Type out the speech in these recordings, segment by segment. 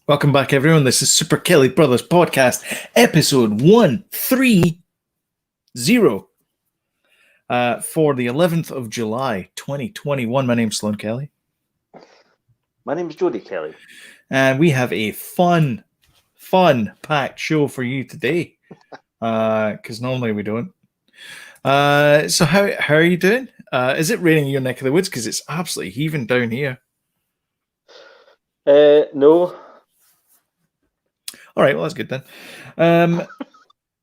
Welcome back, everyone. This is Super Kelly Brothers Podcast, episode 130 for the 11th of July, 2021. My name's Sloan Kelly. My name's Jody Kelly. And we have a fun packed show for you today, because normally we don't. So how are you doing? Is it raining in your neck of the woods? Because it's absolutely heaving down here. No. All right, well, that's good then.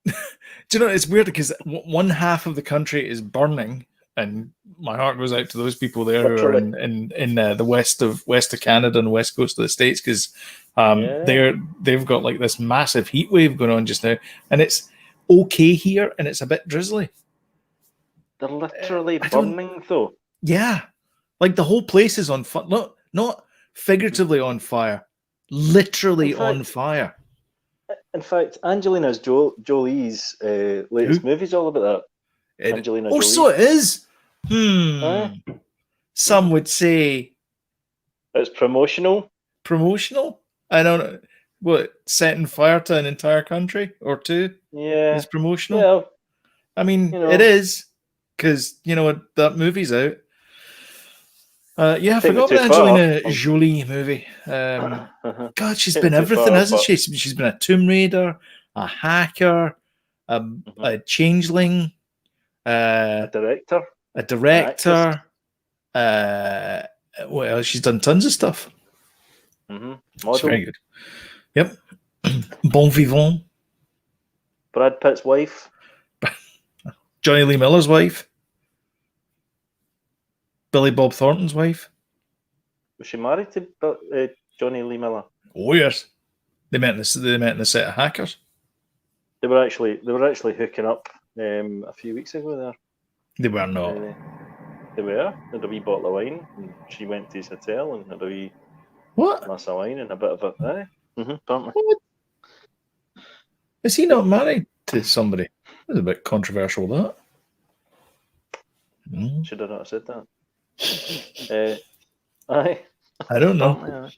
Do you know, it's weird because one half of the country is burning, and my heart goes out to those people there who are in the west of Canada and the west coast of the States, because they've got like this massive heat wave going on just now, and it's okay here, and it's a bit drizzly. They're literally burning, though. Yeah, like the whole place is on fire. Not figuratively on fire, literally on fire. In fact, Angelina Jolie's latest movie's all about that. Angelina Jolie. So it is. Some would say it's promotional. Promotional? I don't know. What, setting fire to an entire country or two? Yeah. Is promotional? Yeah. I mean, it is, because, you know, that movie's out. I forgot the Angelina Jolie movie. God, she's been everything, hasn't she? She's been a Tomb Raider, a hacker, a changeling, a director. What else? She's done tons of stuff. Model. Very good. Yep. Bon vivant. Brad Pitt's wife. Johnny Lee Miller's wife. Billy Bob Thornton's wife. Was she married to Johnny Lee Miller? Oh yes, they met in the set of Hackers. They were actually hooking up a few weeks ago there. They were not. They were. They had a wee bottle of wine, and she went to his hotel and had a wee glass of wine and a bit of it. Apparently. What? Is he not married to somebody? That's a bit controversial, that. Should have not said that. I don't know.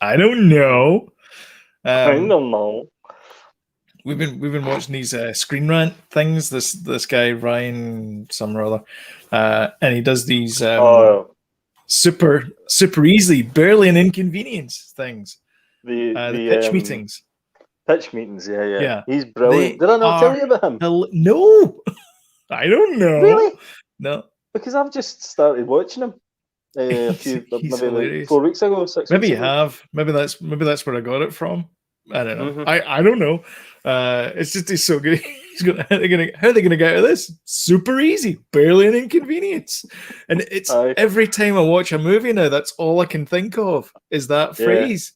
I don't know. I don't know. We've been watching these Screen Rant things. This guy Ryan some or other, and he does these super easily, barely an inconvenience things. The pitch meetings. Pitch meetings, yeah. He's brilliant. Did I not tell you about him? No, I don't know. Really? No. Because I've just started watching him maybe like 4 weeks ago, 6 weeks maybe you ago. have. Maybe that's where I got it from. I don't know. I don't know. It's just he's so good. How are they gonna get out of this? Super easy, barely an inconvenience. And it's every time I watch a movie now, that's all I can think of is that phrase.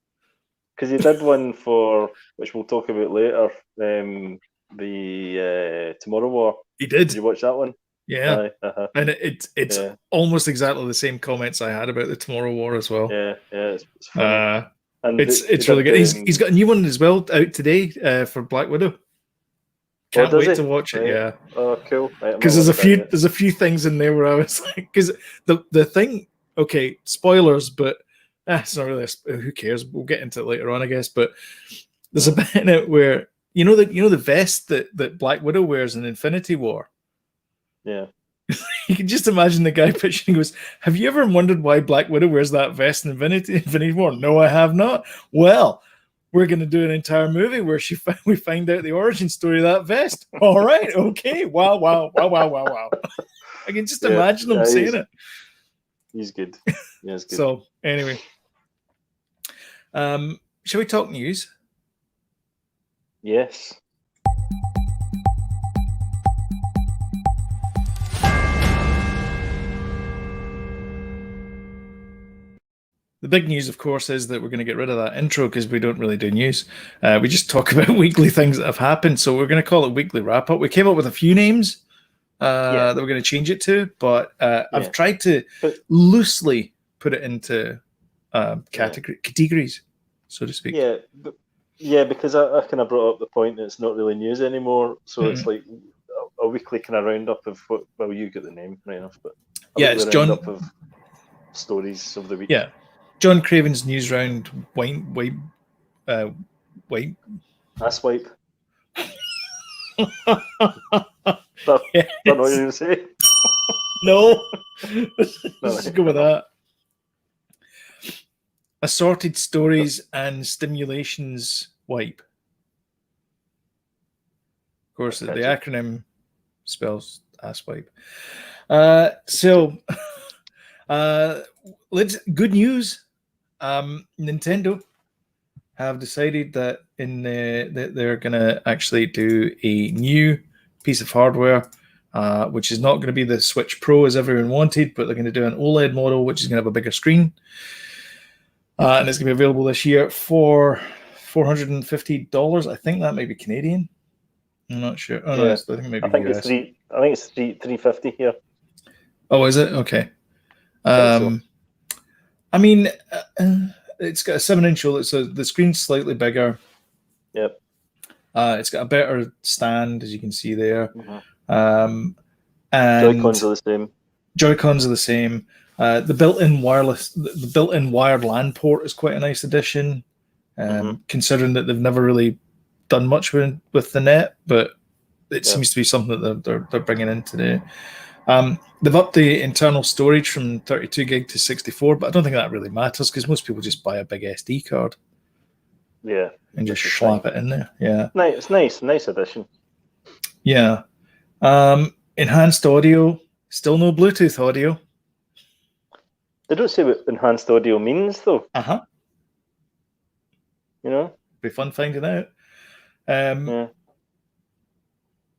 Because he did one for, which we'll talk about later, the Tomorrow War. He did. Did you watch that one? Yeah, and it's almost exactly the same comments I had about the Tomorrow War as well. Yeah, it's funny. And it's really good. He's got a new one as well out today for Black Widow. Can't wait to watch it. Yeah. Oh, cool. Because there's a few things in there where I was like, because the thing. Okay, spoilers, but it's not really. Who cares? We'll get into it later on, I guess. But there's a bit in it where you know the vest that Black Widow wears in Infinity War. Yeah. You can just imagine the guy pitching. He goes, "Have you ever wondered why Black Widow wears that vest in Infinity War?" No, I have not. Well, we're going to do an entire movie where we find out the origin story of that vest. All right, okay. Wow. I can just imagine him saying it. He's good. Yeah, he's good. So anyway, shall we talk news? Yes. The big news, of course, is that we're going to get rid of that intro because we don't really do news. We just talk about weekly things that have happened. So we're going to call it Weekly Wrap Up. We came up with a few names that we're going to change it to, but I've tried to loosely put it into categories, so to speak. Yeah, because I kind of brought up the point that it's not really news anymore. So it's like a weekly kind of roundup of what. Well, you get the name right enough, but it's John. Roundup of stories of the week. Yeah. John Craven's news round wipe. Ass wipe. Yes. Don't know what you're going to say. No. Let's No, just go with that. Assorted stories and stimulations wipe. Of course, the acronym spells ass wipe. So, good news. Nintendo have decided that that they're going to actually do a new piece of hardware, which is not going to be the Switch Pro as everyone wanted, but they're going to do an OLED model, which is going to have a bigger screen. And it's going to be available this year for $450. I think that might be Canadian. I'm not sure. Oh no, I think it might be US. I think it's $350 here. Oh, is it? Okay. So. I mean, it's got a 7-inch OLED, so the screen's slightly bigger. Yep. It's got a better stand, as you can see there. Mm-hmm. And Joy-Cons are the same. Joy-Cons are the same. The built-in wired LAN port is quite a nice addition, considering that they've never really done much with the net, but it seems to be something that they're bringing in today. They've upped the internal storage from 32 gig to 64, but I don't think that really matters because most people just buy a big SD card. Yeah. And just slap it in there. Yeah. It's nice addition. Yeah. Enhanced audio, still no Bluetooth audio. They don't say what enhanced audio means, though. You know? Be fun finding out.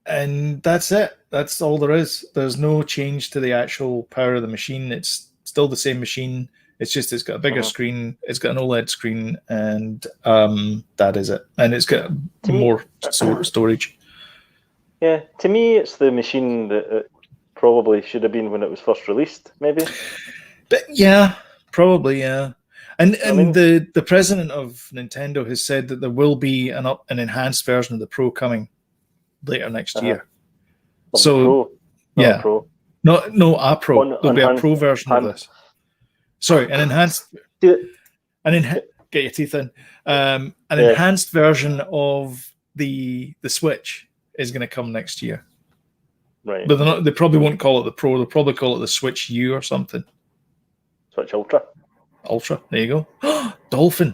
And that's it. That's all there is. There's no change to the actual power of the machine. It's still the same machine. It's just it's got a bigger screen. It's got an OLED screen, and that is it. And it's got more storage. Yeah, to me, it's the machine that it probably should have been when it was first released, maybe. But yeah, probably, yeah. And I mean, the president of Nintendo has said that there will be an enhanced version of the Pro coming later next year. So Pro, Pro. No, a Pro. There'll be a Pro version of this. Sorry, an enhanced. Get your teeth in. An enhanced version of the Switch is going to come next year. Right. But they probably won't call it the Pro. They'll probably call it the Switch U or something. Switch Ultra. Ultra. There you go. Dolphin.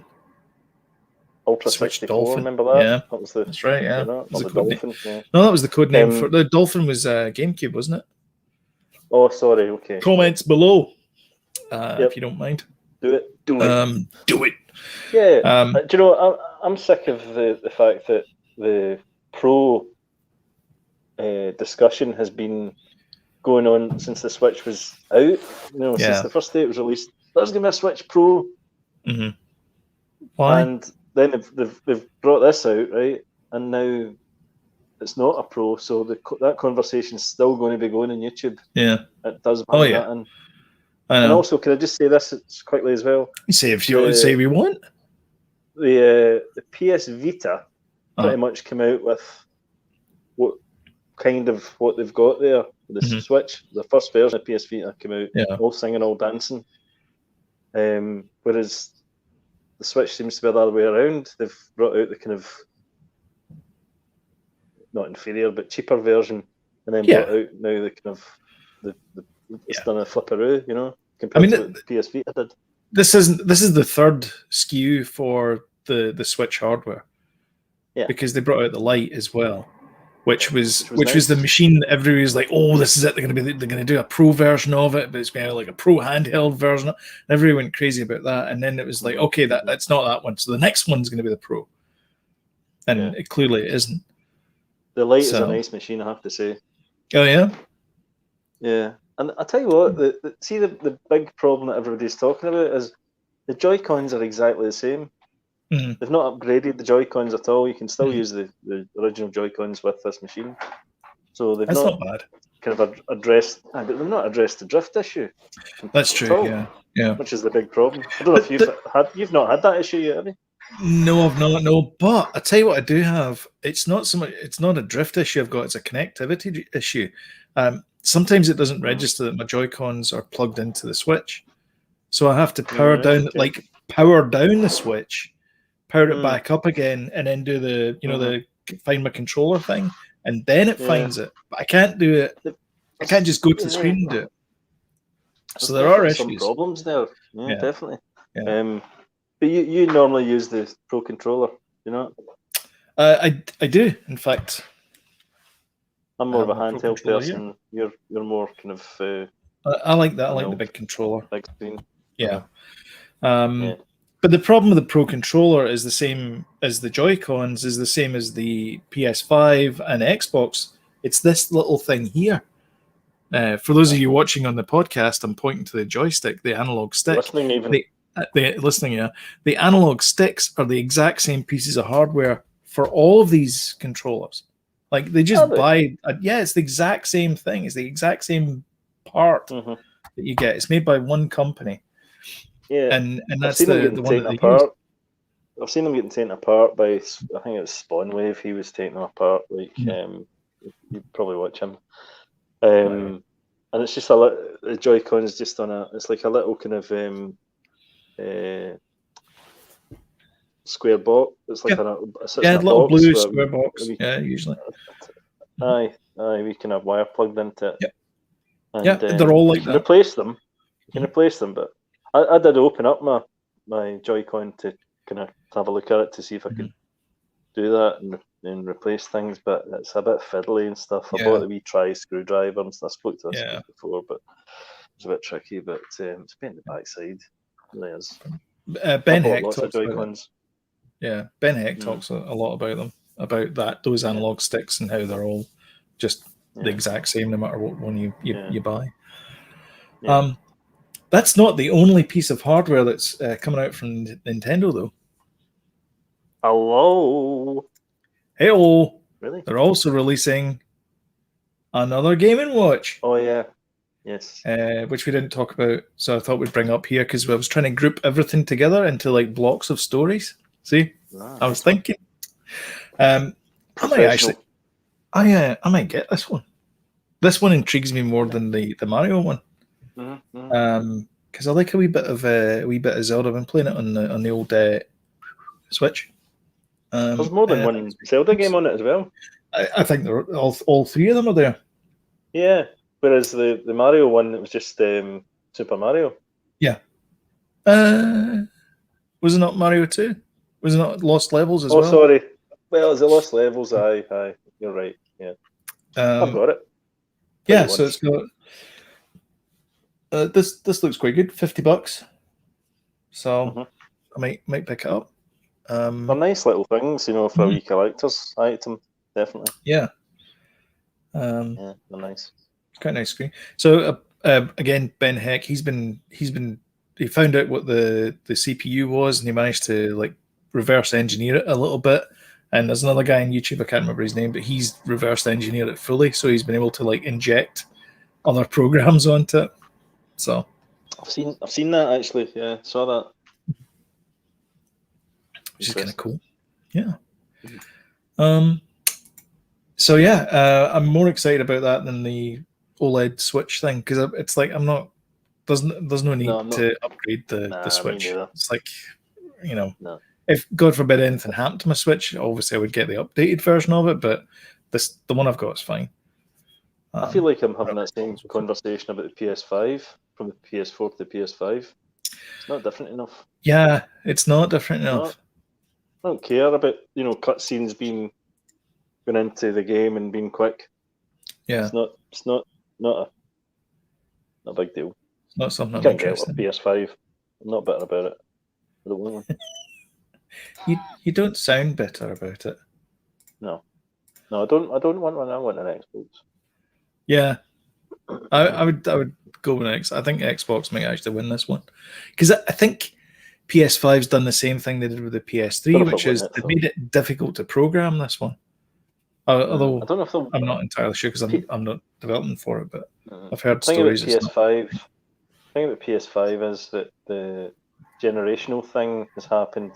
Ultra Switch 64, Dolphin. Remember that? Yeah, that's right. Yeah, that was the Dolphin. Yeah. No, that was the code name for the Dolphin. Was GameCube, wasn't it? Oh, sorry. Okay. Comments below, if you don't mind. Do it. Do it. Yeah. Do you know? I'm sick of the fact that the Pro discussion has been going on since the Switch was out. Since the first day it was released. There's going to be a Switch Pro. Mm-hmm. Why? And then they've brought this out, right? And now it's not a Pro, so that conversation's still going to be going on YouTube. Yeah. It does. Oh, yeah. That in. And also, can I just say this quickly as well? Say if you say we want. The PS Vita pretty much came out with what they've got there. The Switch, the first version of PS Vita came out all singing, all dancing. Whereas the Switch seems to be the other way around. They've brought out the kind of not inferior but cheaper version, and then brought out now the kind of it's done a flipperoo, compared to what PS Vita did. This is the third SKU for the Switch hardware. Yeah, because they brought out the Lite as well, which was nice. The machine that everybody was like, oh, this is it. They're going to do a Pro version of it, but it's going to be like a Pro handheld version. And everyone went crazy about that. And then it was like, okay, that's not that one. So the next one's going to be the Pro, and it clearly isn't. The Lite is a nice machine, I have to say. Oh yeah, yeah. And I tell you what, the big problem that everybody's talking about is the Joy-Cons are exactly the same. Mm-hmm. They've not upgraded the Joy-Cons at all. You can still use the original Joy-Cons with this machine. So they've not bad. Kind of addressed, but they've not addressed the drift issue. That's true. Yeah. Which is the big problem. I don't know if you've not had that issue yet, have you? No, I've not. No, but I tell you what, I do have. It's not so much. It's not a drift issue I've got. It's a connectivity issue. Sometimes it doesn't register that my Joy-Cons are plugged into the Switch, so I have to power down the Switch, power it back up again, and then do the the find my controller thing, and then it finds it. But I can't do it. I can't just go to the screen and do it. So there are issues. Some problems there. Yeah, definitely. Yeah. But you normally use the Pro controller, you know? I do, in fact. I'm more of a handheld person. You're more kind of. I like that. I like the big controller. Big screen. Yeah. But the problem with the Pro controller is the same as the Joy-Cons, is the same as the PS5 and Xbox. It's this little thing here. For those of you watching on the podcast, I'm pointing to the joystick, the analog stick. Listening even. The analog sticks are the exact same pieces of hardware for all of these controllers. Like they just buy. It's the exact same thing. It's the exact same part that you get. It's made by one company. Yeah, and that's the one that they apart. use. I've seen them getting taken apart by, I think it was Spawnwave. He was taking them apart. Like, you probably watch him. And it's just the Joy-Con is just on it's like a little kind of square box. It's like a little blue square box. Usually. We can have wire plugged into it. And, they're all like you can replace them. You can replace them, but I did open up my Joy-Con to kind of have a look at it to see if I could do that and replace things, but it's a bit fiddly and stuff. I bought the wee screwdriver and stuff. I spoke to this before, but it's a bit tricky. But it's a bit in the backside. It really is. Ben Heck lots of Joy-Cons. Ben Heck talks a lot about them, about those analog sticks and how they're all just the exact same no matter what one you buy. That's not the only piece of hardware that's coming out from Nintendo, though. Hello. Hey-oh. Really? They're also releasing another Game & Watch. Oh, yeah. Yes. Which we didn't talk about, so I thought we'd bring up here because I was trying to group everything together into like blocks of stories. See? I was thinking. I might get this one. This one intrigues me more than the Mario one. Because I like a wee bit of Zelda. I've been playing it on the old Switch. There's more than one Zelda game on it as well. I think they're all three of them are there. Yeah, whereas the Mario one, it was just Super Mario. Yeah. Was it not Mario 2? Was it not Lost Levels as well? Oh, sorry. Well, is it Lost Levels? Aye. You're right. Yeah. I've got it. Yeah, so it's got. This looks quite good. $50. So I might pick it up. They're nice little things, for a wee collector's item, definitely. Yeah. They're nice. Quite a nice screen. So again, Ben Heck, he found out what the CPU was, and he managed to like reverse engineer it a little bit. And there's another guy on YouTube, I can't remember his name, but he's reversed engineered it fully, so he's been able to like inject other programs onto it. So I've seen that actually. Yeah, saw that. Which is kind of cool. Yeah. So yeah, I'm more excited about that than the OLED Switch thing because it's like there's no need to upgrade the Switch. It's like if God forbid anything happened to my Switch, obviously I would get the updated version of it, but the one I've got is fine. I feel like I'm having that same conversation about the PS5 from the PS4 to the PS5. It's not different enough. Yeah, it's not different enough. I don't care about cutscenes being going into the game and being quick. Yeah, it's not a big deal. It's not something I'm interested in. PS5. I'm not bitter about it. I don't want one. You don't sound bitter about it. No, I don't want one. I want an Xbox. Yeah, I would go with X. I think Xbox might actually win this one because I think PS5's done the same thing they did with the PS3, which is they made it difficult to program this one. Although I don't know if I'm not entirely sure because I'm not developing for it, but I've heard stories. The thing about PS5 is that the generational thing has happened.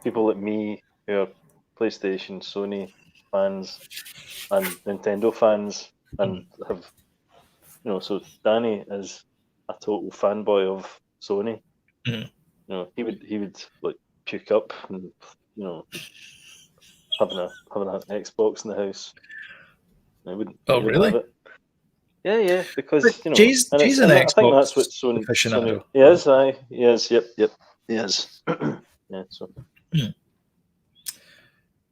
People like me who are PlayStation, Sony fans, and Nintendo fans, and have so Danny is a total fanboy of Sony. He would like puke up and having an Xbox in the house. I wouldn't. Oh, Wouldn't really? have it. Yeah, because Jay's an Xbox I think that's what Sony. He is. He is. Yep. He is. Yeah. So.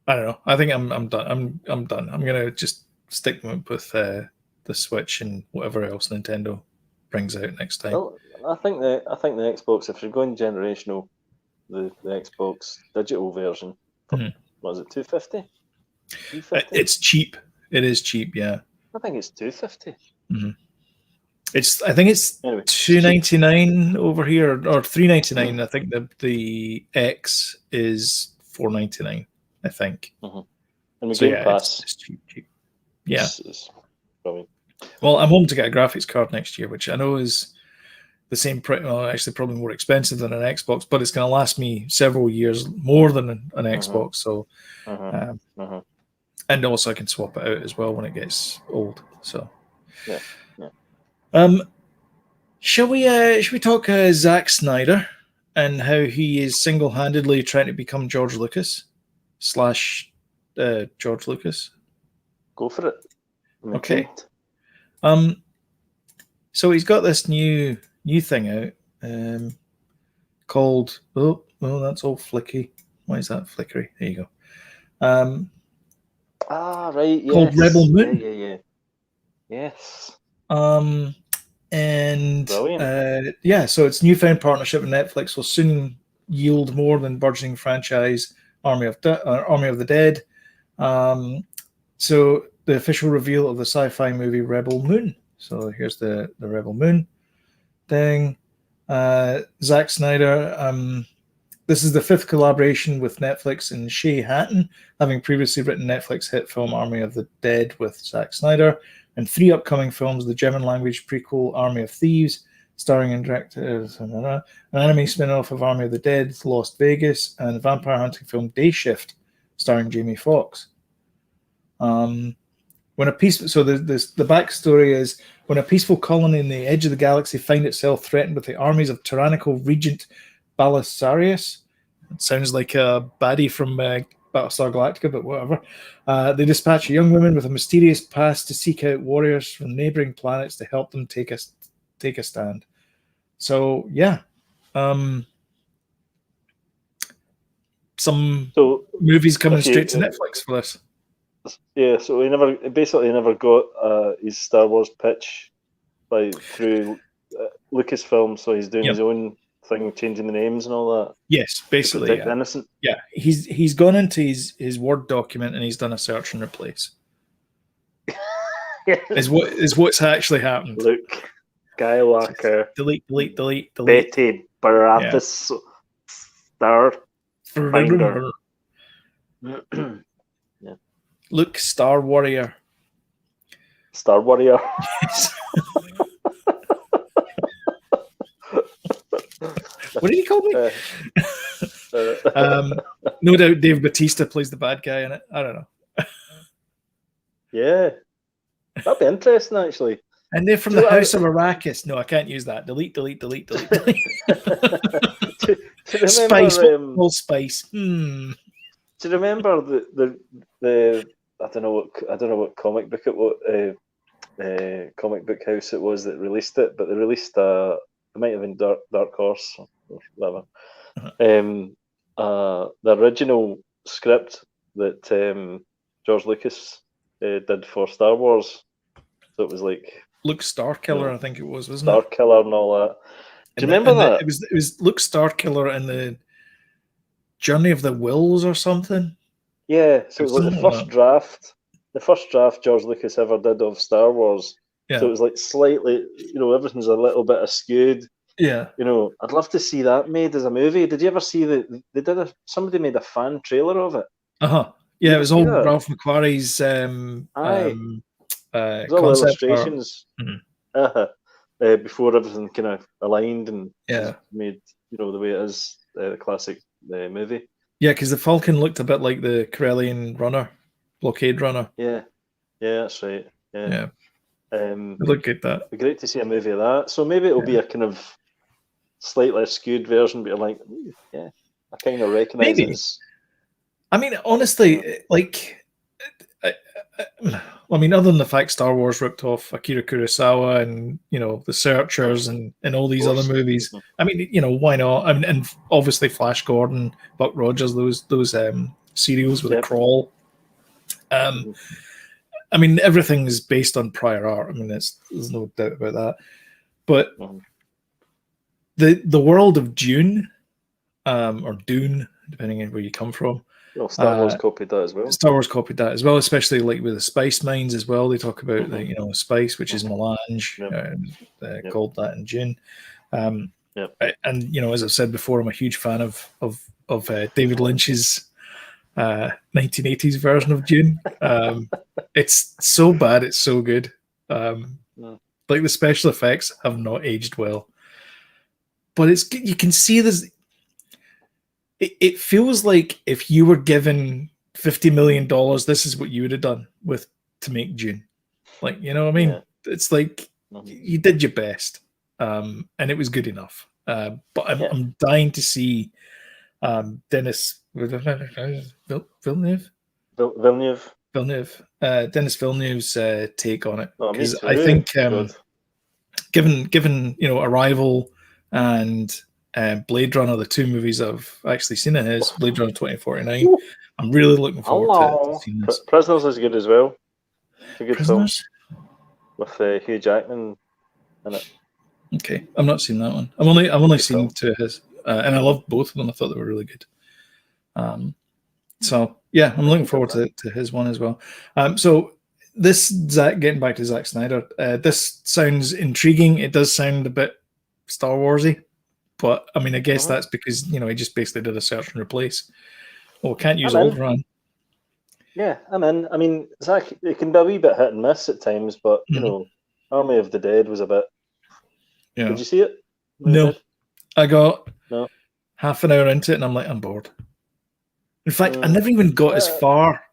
I don't know. I think I'm done. I'm done. I'm gonna just stick with the Switch and whatever else Nintendo brings out next time. Well, I think the Xbox, if you're going generational, the Xbox digital version, what is it, $250? It's cheap. It is cheap, yeah. I think it's $250. I think it's anyway, $299 over here, or $399. I think the X is $499. I think. And the Game Pass, it's cheap. Yeah. It's brilliant. Well, I'm hoping to get a graphics card next year, which I know is the same price. Well, actually, probably more expensive than an Xbox, but it's going to last me several years more than an Xbox. So, and also I can swap it out as well when it gets old. So, yeah. Shall we talk Zack Snyder and how he is single-handedly trying to become George Lucas / George Lucas? Go for it. Okay. So he's got this new thing out called that's all flicky. Why is that flickery? There you go. Right. Yes. Called Rebel Moon. Yeah. Yes. And so its newfound partnership with Netflix will soon yield more than burgeoning franchise Army of the Dead. So the official reveal of the sci-fi movie Rebel Moon. So here's the Rebel Moon thing. Zack Snyder. This is the 5th collaboration with Netflix and Shea Hatton, having previously written Netflix hit film Army of the Dead with Zack Snyder, and 3 upcoming films: the German language prequel Army of Thieves, starring and directed an anime spin-off of Army of the Dead, Lost Vegas, and the vampire hunting film Day Shift, starring Jamie Foxx. The backstory is when a peaceful colony in the edge of the galaxy find itself threatened with the armies of tyrannical Regent Belisarius. It sounds like a baddie from Battlestar Galactica, but whatever. They dispatch a young woman with a mysterious past to seek out warriors from neighboring planets to help them take a stand. So yeah, some movies coming straight to Netflix for this. Yeah, so he never got his Star Wars pitch through Lucasfilm, so he's doing his own thing, changing the names and all that. Yes, basically. Yeah. Innocent. Yeah, he's gone into his Word document and he's done a search and replace. is what's actually happened. Luke Skywalker. Delete. Betty Baratheon. Star Finder. Yeah. Luke Star Warrior. Star Warrior. Yes. What did he call me? No doubt Dave Bautista plays the bad guy in it. I don't know. Yeah. That'd be interesting, actually. And they're from the House of Arrakis. No, I can't use that. Delete. Spice. All spice. Do you remember the I don't know what comic book comic book house it was that released it, but they released it might have been Dark Horse or whatever. The original script that George Lucas did for Star Wars. So it was like Luke Starkiller, I think it was, wasn't it? Starkiller and all that. Do you remember that? It was Luke Starkiller and the Journey of the Wills or something. Yeah, so it was like the first draft George Lucas ever did of Star Wars. Yeah. So it was like slightly, everything's a little bit askewed. Yeah. I'd love to see that made as a movie. Did you ever see somebody made a fan trailer of it? Yeah, it was all Ralph McQuarrie's all illustrations before everything kind of aligned and made the way it is, the classic movie. Yeah, because the Falcon looked a bit like the Corellian blockade runner. Yeah, that's right. Yeah. It looked good, that. It'd be great to see a movie of that. So maybe it'll be a kind of slightly skewed version, but you're like, yeah. I kind of recognise Maybe. it. I mean, honestly, like, I mean, other than the fact Star Wars ripped off Akira Kurosawa and The Searchers and all these other movies, I mean, why not? I mean, and obviously Flash Gordon, Buck Rogers, those serials with a crawl. I mean, everything is based on prior art. I mean, there's no doubt about that. But the world of Dune, or Dune, depending on where you come from. Well, Star Wars copied that as well. Star Wars copied that as well, especially like with the spice mines as well. They talk about spice, which is melange, called that in Dune. And as I've said before, I'm a huge fan of David Lynch's 1980s version of Dune. It's so bad, it's so good. Like the special effects have not aged well, but you can see this. It feels like if you were given $50 million, this is what you would have done to make Dune. Like, you know what I mean? Yeah. It's like you did your best, and it was good enough. But I'm dying to see Denis Villeneuve. Denis Villeneuve's take on it, because I think given Arrival and Blade Runner, the two movies I've actually seen of his, Blade Runner 2049, I'm really looking forward to seeing this. Prisoners is good as well. It's a good film with Hugh Jackman in it. Okay, I've not seen that one. I've only seen two of his, and I loved both of them. I thought they were really good. So yeah, I'm looking forward to his one as well. So this getting back to Zack Snyder, this sounds intriguing. It does sound a bit Star Warsy, but I mean, I guess that's because he just basically did a search and replace. Well, can't use Overrun. Yeah, I'm in. I mean, Zack, it can be a wee bit hit and miss at times, but Army of the Dead was a bit. Yeah. Did you see it? No, I got half an hour into it, and I'm like, I'm bored. In fact, I never even got as far.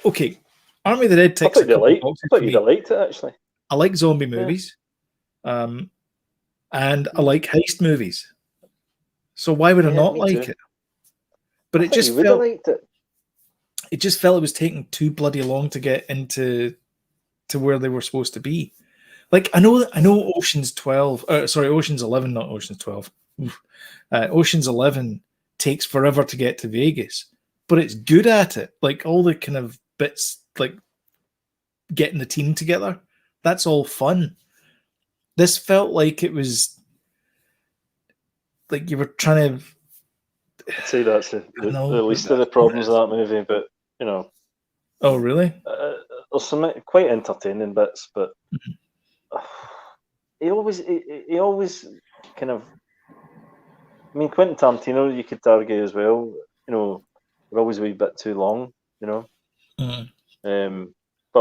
Okay, Army of the Dead takes. I thought you'd liked it actually. I like zombie movies, and I like heist movies. So why would I not like it? But it just felt liked it. It just felt it was taking too bloody long to get to where they were supposed to be. Like I know Ocean's 11, not Ocean's 12. Ocean's 11 takes forever to get to Vegas, but it's good at it. Like all the kind of bits, like getting the team together, that's all fun. This felt like it was like you were trying to. I'd say that's the least of the problems of that movie, but Oh really? There's some quite entertaining bits, but he always kind of. I mean, Quentin Tarantino, you could argue as well. We're always a wee bit too long. But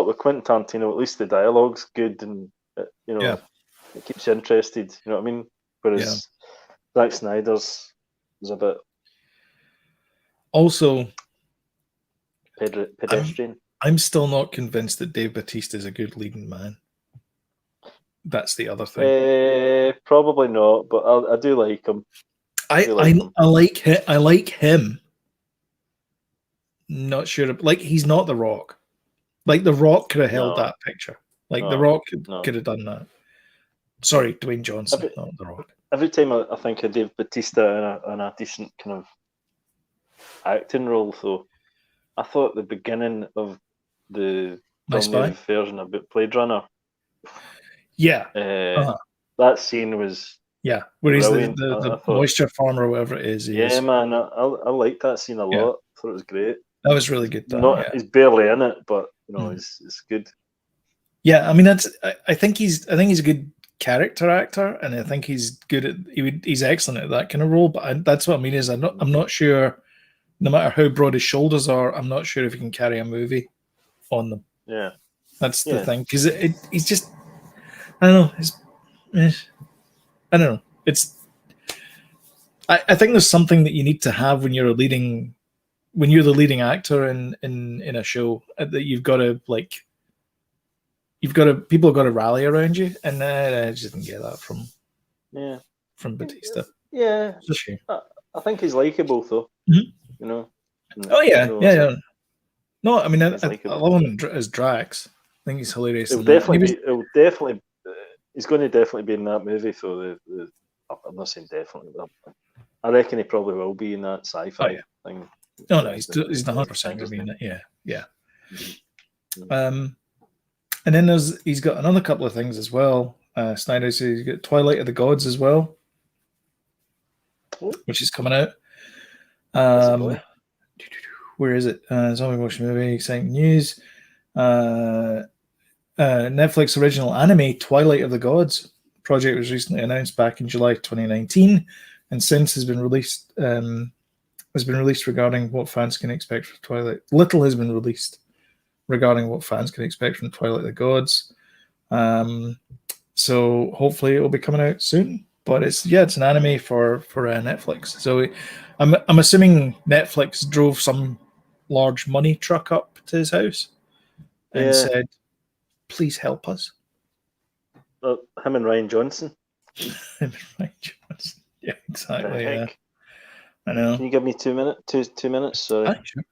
with Quentin Tarantino, at least the dialogue's good, and it keeps you interested. You know what I mean? Whereas Zack Snyder's was a bit also pedestrian. I'm still not convinced that Dave Bautista is a good leading man. That's the other thing. Probably not, but I do like him. I like him. Not sure. Like he's not The Rock. Like The Rock could have held that picture. Like The Rock could have done that. Sorry, Dwayne Johnson, not The Rock. Every time I think of Dave Bautista in a decent kind of acting role, though, I thought the beginning of the version of Blade Runner. Yeah. That scene was. Yeah, where he's the moisture farmer or whatever it is. Man, I liked that scene a lot. I thought it was great. That was really good. He's barely in it, but it's good. Yeah, I mean I think he's a good character actor, and I think he's good at he's excellent at that kind of role. But that's what I mean is I'm not sure. No matter how broad his shoulders are, I'm not sure if he can carry a movie on them. Yeah, that's the thing, because he's just I don't know. I don't know. I think there's something that you need to have when you're the leading actor in a show, that you've got to people have got to rally around you, and I just didn't get that from Batista. Yeah, it's a shame. I think he's likable though. Mhm. You know. Oh yeah. No, I mean, I love him as Drax. I think he's hilarious. He's going to definitely be in that movie. So I'm not saying definitely, but I reckon he probably will be in that sci-fi thing. No, he's 100% going to be in it. Yeah. And then he's got another couple of things as well. Snyder says he's got Twilight of the Gods as well, which is coming out. Where is it? Zombie motion movie, exciting news. Netflix original anime Twilight of the Gods project was recently announced back in July 2019, and since has been released regarding what fans can expect from Twilight. Little has been released regarding what fans can expect from Twilight of the Gods. So hopefully it will be coming out soon. But it's an anime for Netflix. So I'm assuming Netflix drove some large money truck up to his house and said, "Please help us." Him and Ryan Johnson. Yeah, exactly. Yeah. I know. Can you give me 2 minutes? Two minutes? Sorry. Sure.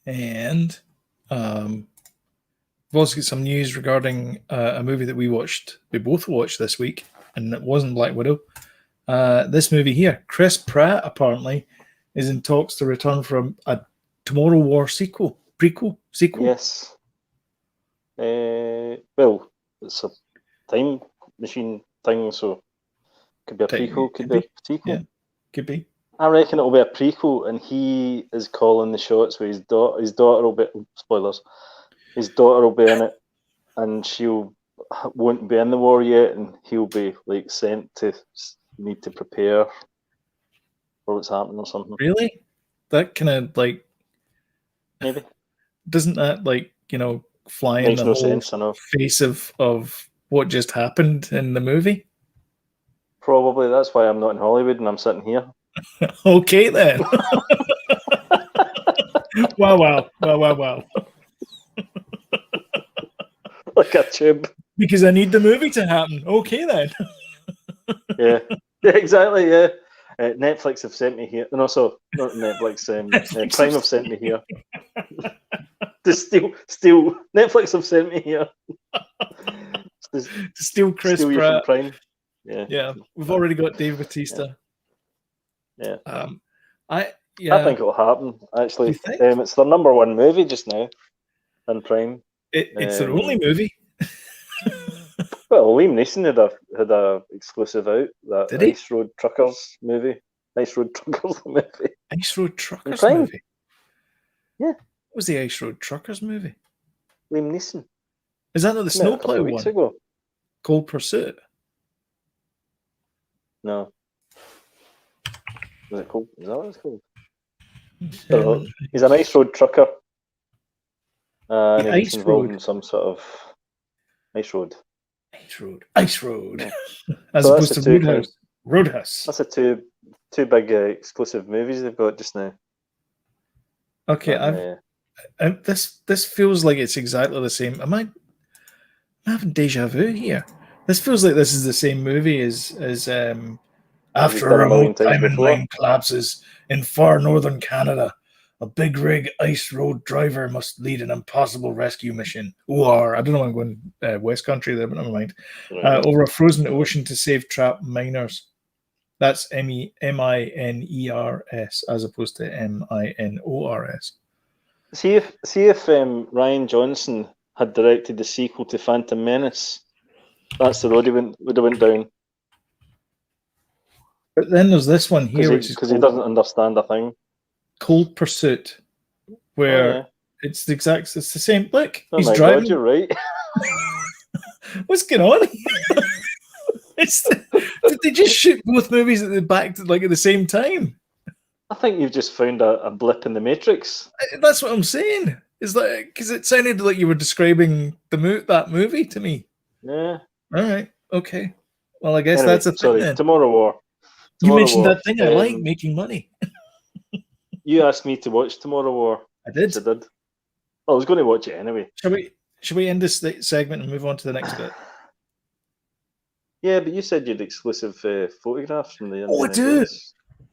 And we've also got some news regarding a movie that we both watched this week, and it wasn't Black Widow. This movie here, Chris Pratt apparently is in talks to return from a Tomorrow War prequel. Yes. Well, it's a time machine thing, so could be a prequel, could be a sequel. Yeah, could be. I reckon it'll be a prequel, and he is calling the shots with his daughter. His daughter will be spoilers. His daughter will be in it, and won't be in the war yet, and he'll be like sent to need to prepare for what's happening or something. Really? That kind of like maybe doesn't that fly makes in no the whole sense. I know. Face of what just happened in the movie? Probably that's why I'm not in Hollywood and I'm sitting here. Okay then. Wow. Like a tube. Because I need the movie to happen. Okay then. Yeah, exactly. Yeah. Netflix have sent me here, and also not Netflix. Prime have sent me here. To steal. Netflix have sent me here. To steal Chris Pratt. Prime. Yeah. We've already got Dave Bautista. Yeah. I think it'll happen. Actually, it's their number one movie just now on Prime. It's their only movie. Well, Liam Neeson had a exclusive out, that Ice Road Truckers movie. Ice Road Truckers movie. Ice Road Truckers movie? Yeah. What was the Ice Road Truckers movie? Liam Neeson. Is that not the snowplow one? Ago. Cold Pursuit? No. Is it called? Is that what it's called? He's an Ice Road trucker. And he's involved in some sort of Ice Road. Ice Road. Yeah. As opposed to Roadhouse. That's the two big exclusive movies they've got just now. Okay, This feels like it's exactly the same. Am I having deja vu here? This feels like this is the same movie as after a done a million remote times diamond before. mine collapses in far northern Canada. A big rig ice road driver must lead an impossible rescue mission. Or I don't know. I'm going West Country there, but never mind. Over a frozen ocean to save trapped miners. That's Miners as opposed to Minors. See if Ryan Johnson had directed the sequel to Phantom Menace. That's the road he would have went down. But then there's this one here, which is because he doesn't understand a thing. Cold Pursuit, where it's the same. Look, he's driving. God, you're right. What's going on? Did they just shoot both movies at the same time? I think you've just found a blip in the Matrix. That's what I'm saying. Is that because it sounded like you were describing that movie to me? Yeah. All right. Okay. Well, I guess that's a thing. Sorry, then. Tomorrow War. You mentioned that thing I like, making money. You asked me to watch Tomorrow War. I did. I did. I was going to watch it anyway. Should we end this segment and move on to the next bit? Yeah, but you said you had exclusive photographs from the. Oh, I do.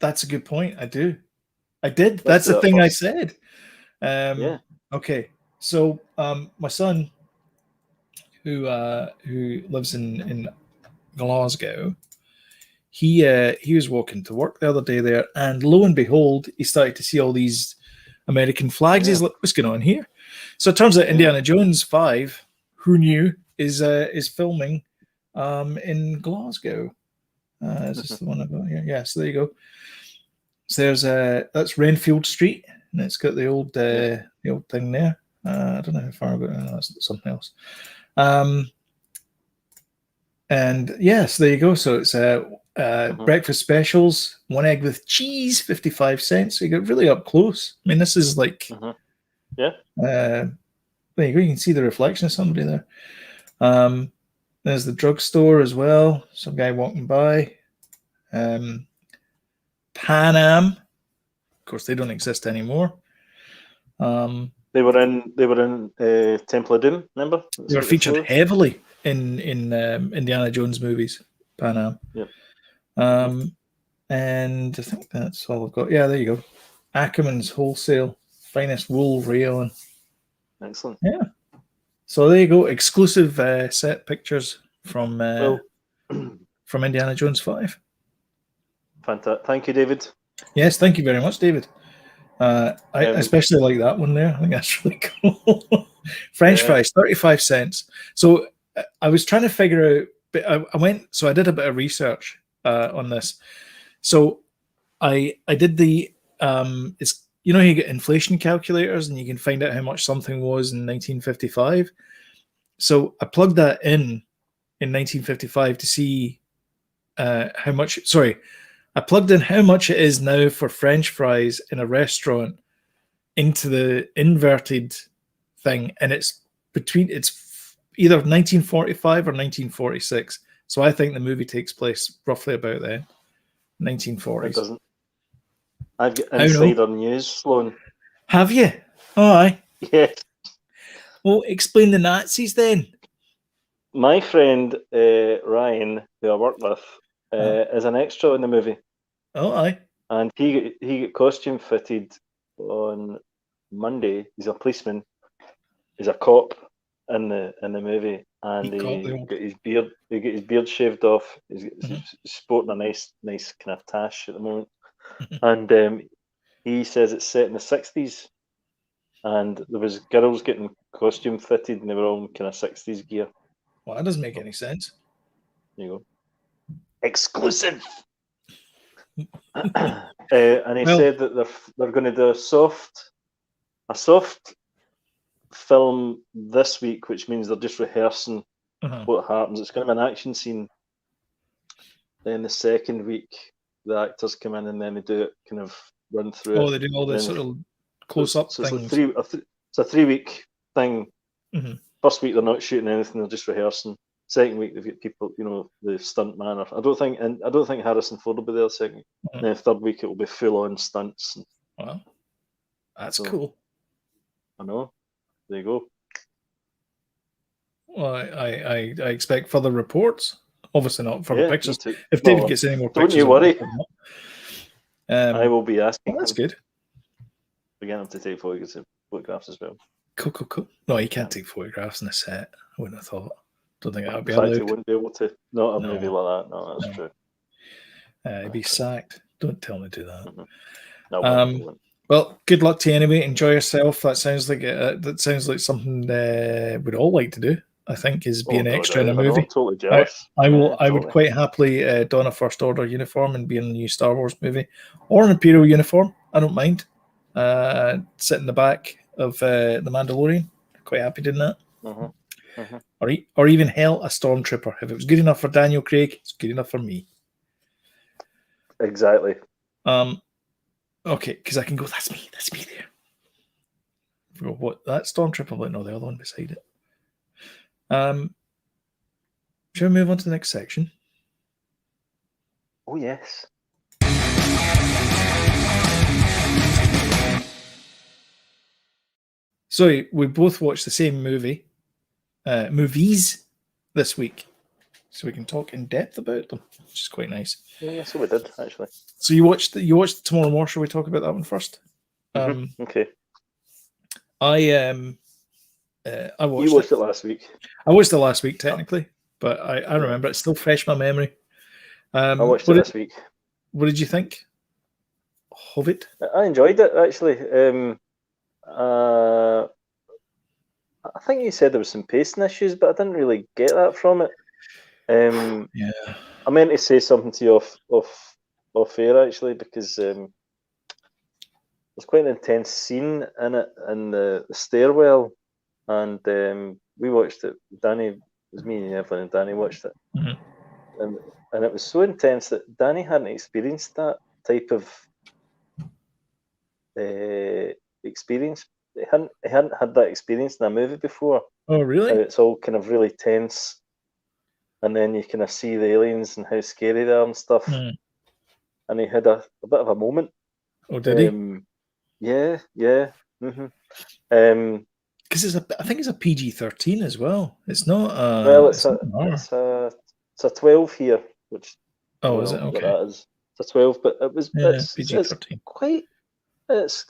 That's a good point. I do. I did. That's the thing I said. Yeah. Okay. So, my son, who lives in Glasgow, he was walking to work the other day there, and lo and behold, he started to see all these American flags. He's like, "What's going on here?" So it turns out Indiana Jones 5, who knew, is filming in Glasgow. Is this the one I've got here? Yeah, so there you go. So there's that's Renfield Street, and it's got the old thing there. I don't know how far about it. That's something else. And yes, there you go. So it's breakfast specials, 1 egg with cheese, 55 cents. So you get really up close. I mean, this is like, there you go. You can see the reflection of somebody there. There's the drugstore as well. Some guy walking by. Pan Am. Of course, they don't exist anymore. They were in Temple of Doom. Remember? They were featured heavily in Indiana Jones movies. Pan Am. Yep. And I think that's all I've got. Yeah, there you go. Ackerman's Wholesale, finest wool railing. Excellent. Yeah. So there you go. Exclusive set pictures from Indiana Jones 5. Fantastic. Thank you, David. Yes, thank you very much, David. I especially like that one there. I think that's really cool. French fries, 35 cents. So I was trying to figure out, but I did a bit of research on this. So I did the it's you get inflation calculators and you can find out how much something was in 1955. So I plugged that in 1955 to see how much. Sorry, I plugged in how much it is now for French fries in a restaurant into the inverted thing, and it's either 1945 or 1946. So I think the movie takes place roughly about then, 1940s. It doesn't. I've got insider news, Sloan. Have you? Oh, aye. Yes. Well, explain the Nazis then. My friend Ryan, who I work with, is an extra in the movie. Oh, aye. And he got costume fitted on Monday. He's a policeman. He's a cop in the movie, and he got his beard. He got his beard shaved off. He's sporting a nice kind of tash at the moment, and he says it's set in the 60s, and there was girls getting costume fitted, and they were all in kind of 60s gear. Well, that doesn't make any sense. There you go. Exclusive. And he said that they're going to do a soft film this week, which means they're just rehearsing what happens. It's going to be an action scene. Then the second week, the actors come in and then they do it, kind of run through. Oh, they do all this sort of close-up things. It's a 3-week thing. First week they're not shooting anything; they're just rehearsing. Second week they've got people, the stunt man. I don't think Harrison Ford will be there. Second week. And then third week it will be full-on stunts. Wow, that's cool. I know. There you go. Well, I expect further reports. Obviously not further pictures. Me too. If David gets any more don't pictures, you worry. I will be asking. Well, that's good. We're getting him to take photographs as well. Cool. No, he can't take photographs in a set. I wouldn't have thought. Don't think that would be In fact, allowed. he wouldn't be able to. Not a movie like that. No, that's true. He'd be sacked. Don't tell me to do that. Mm-hmm. No, I won't. Well, good luck to you anyway. Enjoy yourself. That sounds like something we'd all like to do. I think is be an extra in a movie. I'm totally jealous. I would quite happily don a First Order uniform and be in a new Star Wars movie, or an Imperial uniform. I don't mind. Sit in the back of the Mandalorian. Quite happy doing that. Or even hell, a Stormtrooper. If it was good enough for Daniel Craig, it's good enough for me. Exactly. Okay, because I can go, that's me there. What, that Stormtrooper? Like, no, the other one beside it. Shall we move on to the next section? Oh, yes. So we both watched the same movies this week, so we can talk in depth about them, which is quite nice. Yeah, so we did actually. So you watched Tomorrow More. Shall we talk about that one first? Okay. I watched. You watched it last week. I watched it last week technically, but I remember it's still fresh in my memory. I watched it last week. What did you think of it? I enjoyed it actually. I think you said there was some pacing issues, but I didn't really get that from it. Yeah. I meant to say something to you off air actually, because there's quite an intense scene in it in the stairwell, and we watched it. Danny, it was me and Evelyn and Danny watched it, and it was so intense that Danny hadn't experienced that type of experience. He hadn't had that experience in a movie before. Oh, really? It's all kind of really tense, and then you kind of see the aliens and how scary they are and stuff. And he had a bit of a moment. Oh, did he? Yeah. Because I think it's a PG-13 as well. It's not. It's a 12 here, which. Oh, is it? Okay. That is. It's a 12, but it's PG-13. It's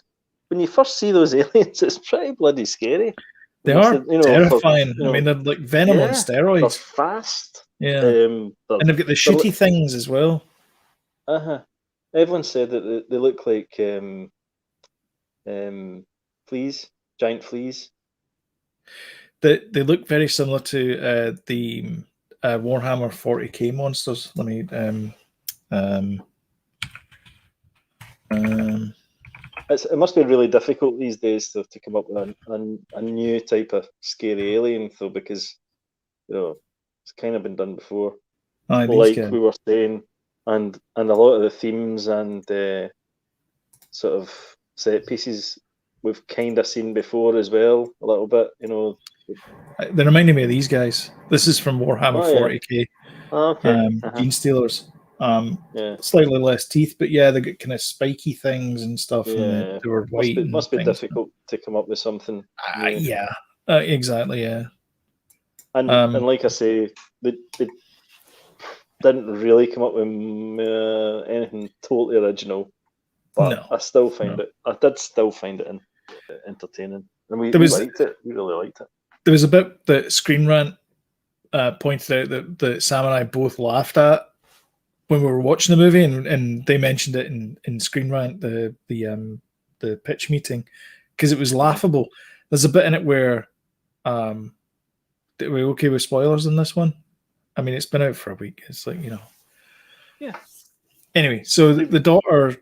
when you first see those aliens, it's pretty bloody scary. They are terrifying. I mean, they're like venom on steroids. They're fast. Yeah. And they've got the shooty things as well. Everyone said that they look like fleas, giant fleas. They look very similar to the Warhammer 40k monsters. Let me. It must be really difficult these days to come up with a new type of scary alien, though, because it's kind of been done before. We were saying, and a lot of the themes and sort of set pieces we've kind of seen before as well, a little bit. They're reminding me of these guys. This is from Warhammer 40k. Okay. Gene Stealers. Slightly less teeth, but they got kind of spiky things and stuff. And they were white. Must be difficult to come up with something. Exactly. Yeah. And like I say, they didn't really come up with anything totally original. But no, I did still find it entertaining, and we liked it. We really liked it. There was a bit that Screen Rant pointed out that Sam and I both laughed at when we were watching the movie, and they mentioned it in Screen Rant, the pitch meeting, because it was laughable. There's a bit in it where are we okay with spoilers in this one? I mean, it's been out for a week. It's like, Yeah. Anyway, so the daughter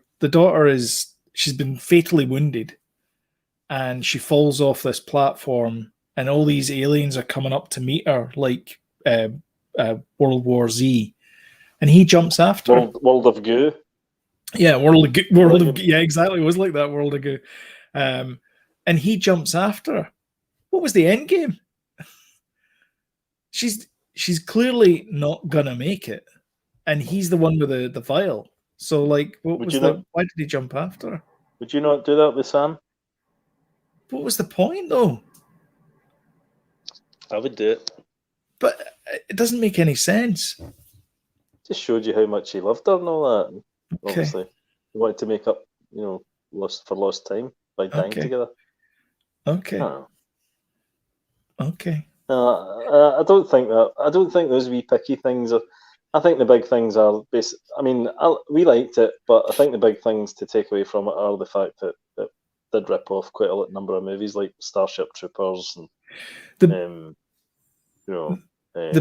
she's been fatally wounded, and she falls off this platform, and all these aliens are coming up to meet her, like World War Z, and he jumps after her. World of Goo. Yeah, World of yeah, exactly. It was like that, World of Goo. And he jumps after her. What was the end game? She's clearly not gonna make it, and he's the one with the vial. So, like, why did he jump after her? Would you not do that with Sam? what was the point, though? I would do it. But it doesn't make any sense. Just showed you how much he loved her and all that. And Okay. obviously, he wanted to make up, lost time by dying together. Okay. Oh. Okay. I don't think that. I don't think those wee picky things are. I think the big things are basic. I mean, we liked it, but I think the big things to take away from it are the fact that it did rip off quite a number of movies like Starship Troopers and the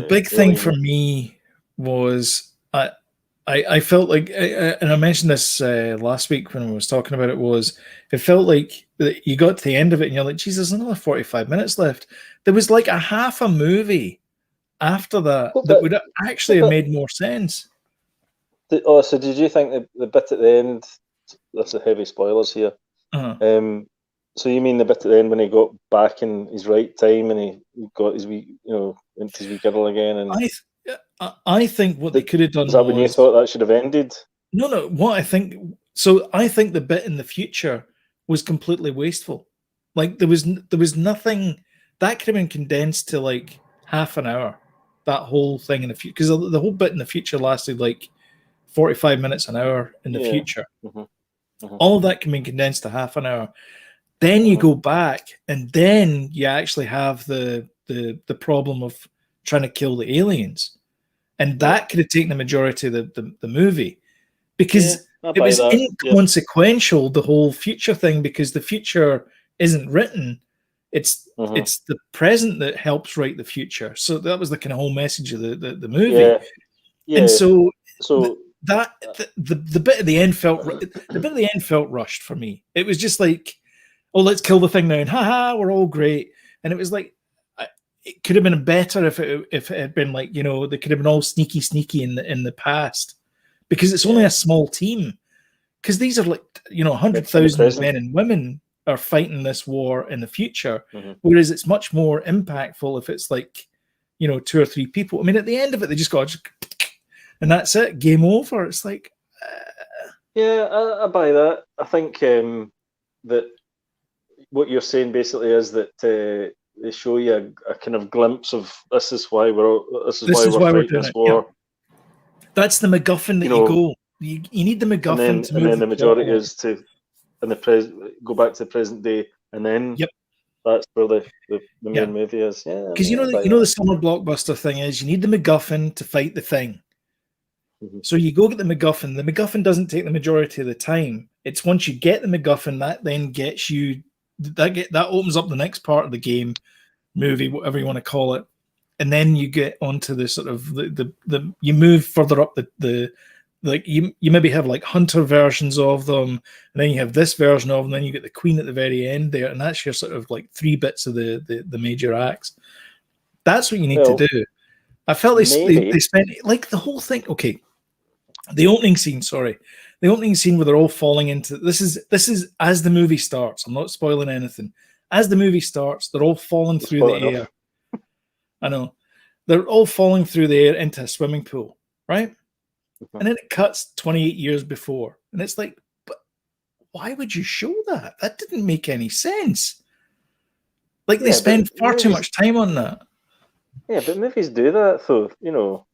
big thing for me was I felt like, and I mentioned this last week when I was talking about it, was it felt like you got to the end of it and you're like, Jesus, there's another 45 minutes left. There was like a half a movie after that that would actually have made more sense. So did you think the bit at the end, this is heavy spoilers here, so you mean the bit at the end when he got back in his right time and he got his wee, into his wee girl again? And I think what they could have done was that when you thought that should have ended? No. What I think the bit in the future was completely wasteful. Like there was nothing that could have been condensed to like half an hour. That whole thing in the future, because the whole bit in the future lasted like 45 minutes, an hour in the future. All of that can be condensed to half an hour. Then you go back, and then you actually have the problem of trying to kill the aliens, and that could have taken the majority of the movie, because it was inconsequential, the whole future thing, because the future isn't written. It's the present that helps write the future. So that was the kind of whole message of the movie. And so the bit at the end felt rushed for me. It was just like, oh, let's kill the thing now, and haha, we're all great. And it was like, it could have been better if it had been like, they could have been all sneaky in the past, because it's only a small team. Because these are like 100,000 men and women are fighting this war in the future, whereas it's much more impactful if it's like 2 or 3 people. I mean, at the end of it, they just got and that's it, game over. It's like, I buy that. I think that what you're saying basically is that they show you a kind of glimpse of this is why we're fighting this war. Yeah. That's the MacGuffin that you go. You need the MacGuffin to move. And then the majority is to go back to the present day, and then that's where the main movie is. Yeah, because the summer blockbuster thing is you need the MacGuffin to fight the thing. So you go get the MacGuffin. The MacGuffin doesn't take the majority of the time. It's once you get the MacGuffin that then gets you that opens up the next part of the game, movie, whatever you want to call it, and then you get onto the sort of the you move further up the like you maybe have like hunter versions of them, and then you have this version of them, and then you get the queen at the very end there, and that's your sort of like 3 bits of the major acts. That's what you need to do. I felt they spent like the whole thing. Okay, the opening scene where they're all falling into this is as the movie starts. I'm not spoiling anything. As the movie starts, they're all falling through the air. I know. They're all falling through the air into a swimming pool, right? And then it cuts 28 years before. And it's like, but why would you show that? That didn't make any sense. Like, they spend far too much time on that. Yeah, but movies do that, though,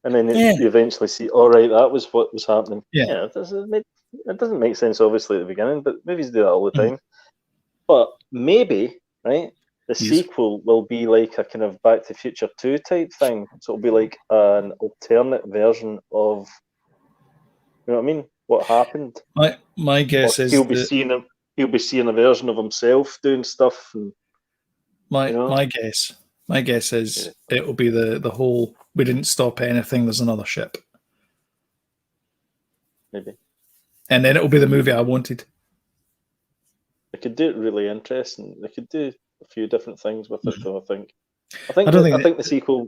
and then you eventually see, all right, that was what was happening. Yeah, it doesn't make sense, obviously, at the beginning, but movies do that all the time. But maybe, right, the sequel will be like a kind of Back to the Future 2 type thing. So it'll be like an alternate version of, you know what I mean? What happened? My guess is he'll be seeing a version of himself doing stuff. And, my guess is it will be the whole we didn't stop anything. There's another ship. Maybe. And then it will be the movie I wanted. They could do it really interesting. They could do a few different things with it, though. I think the sequel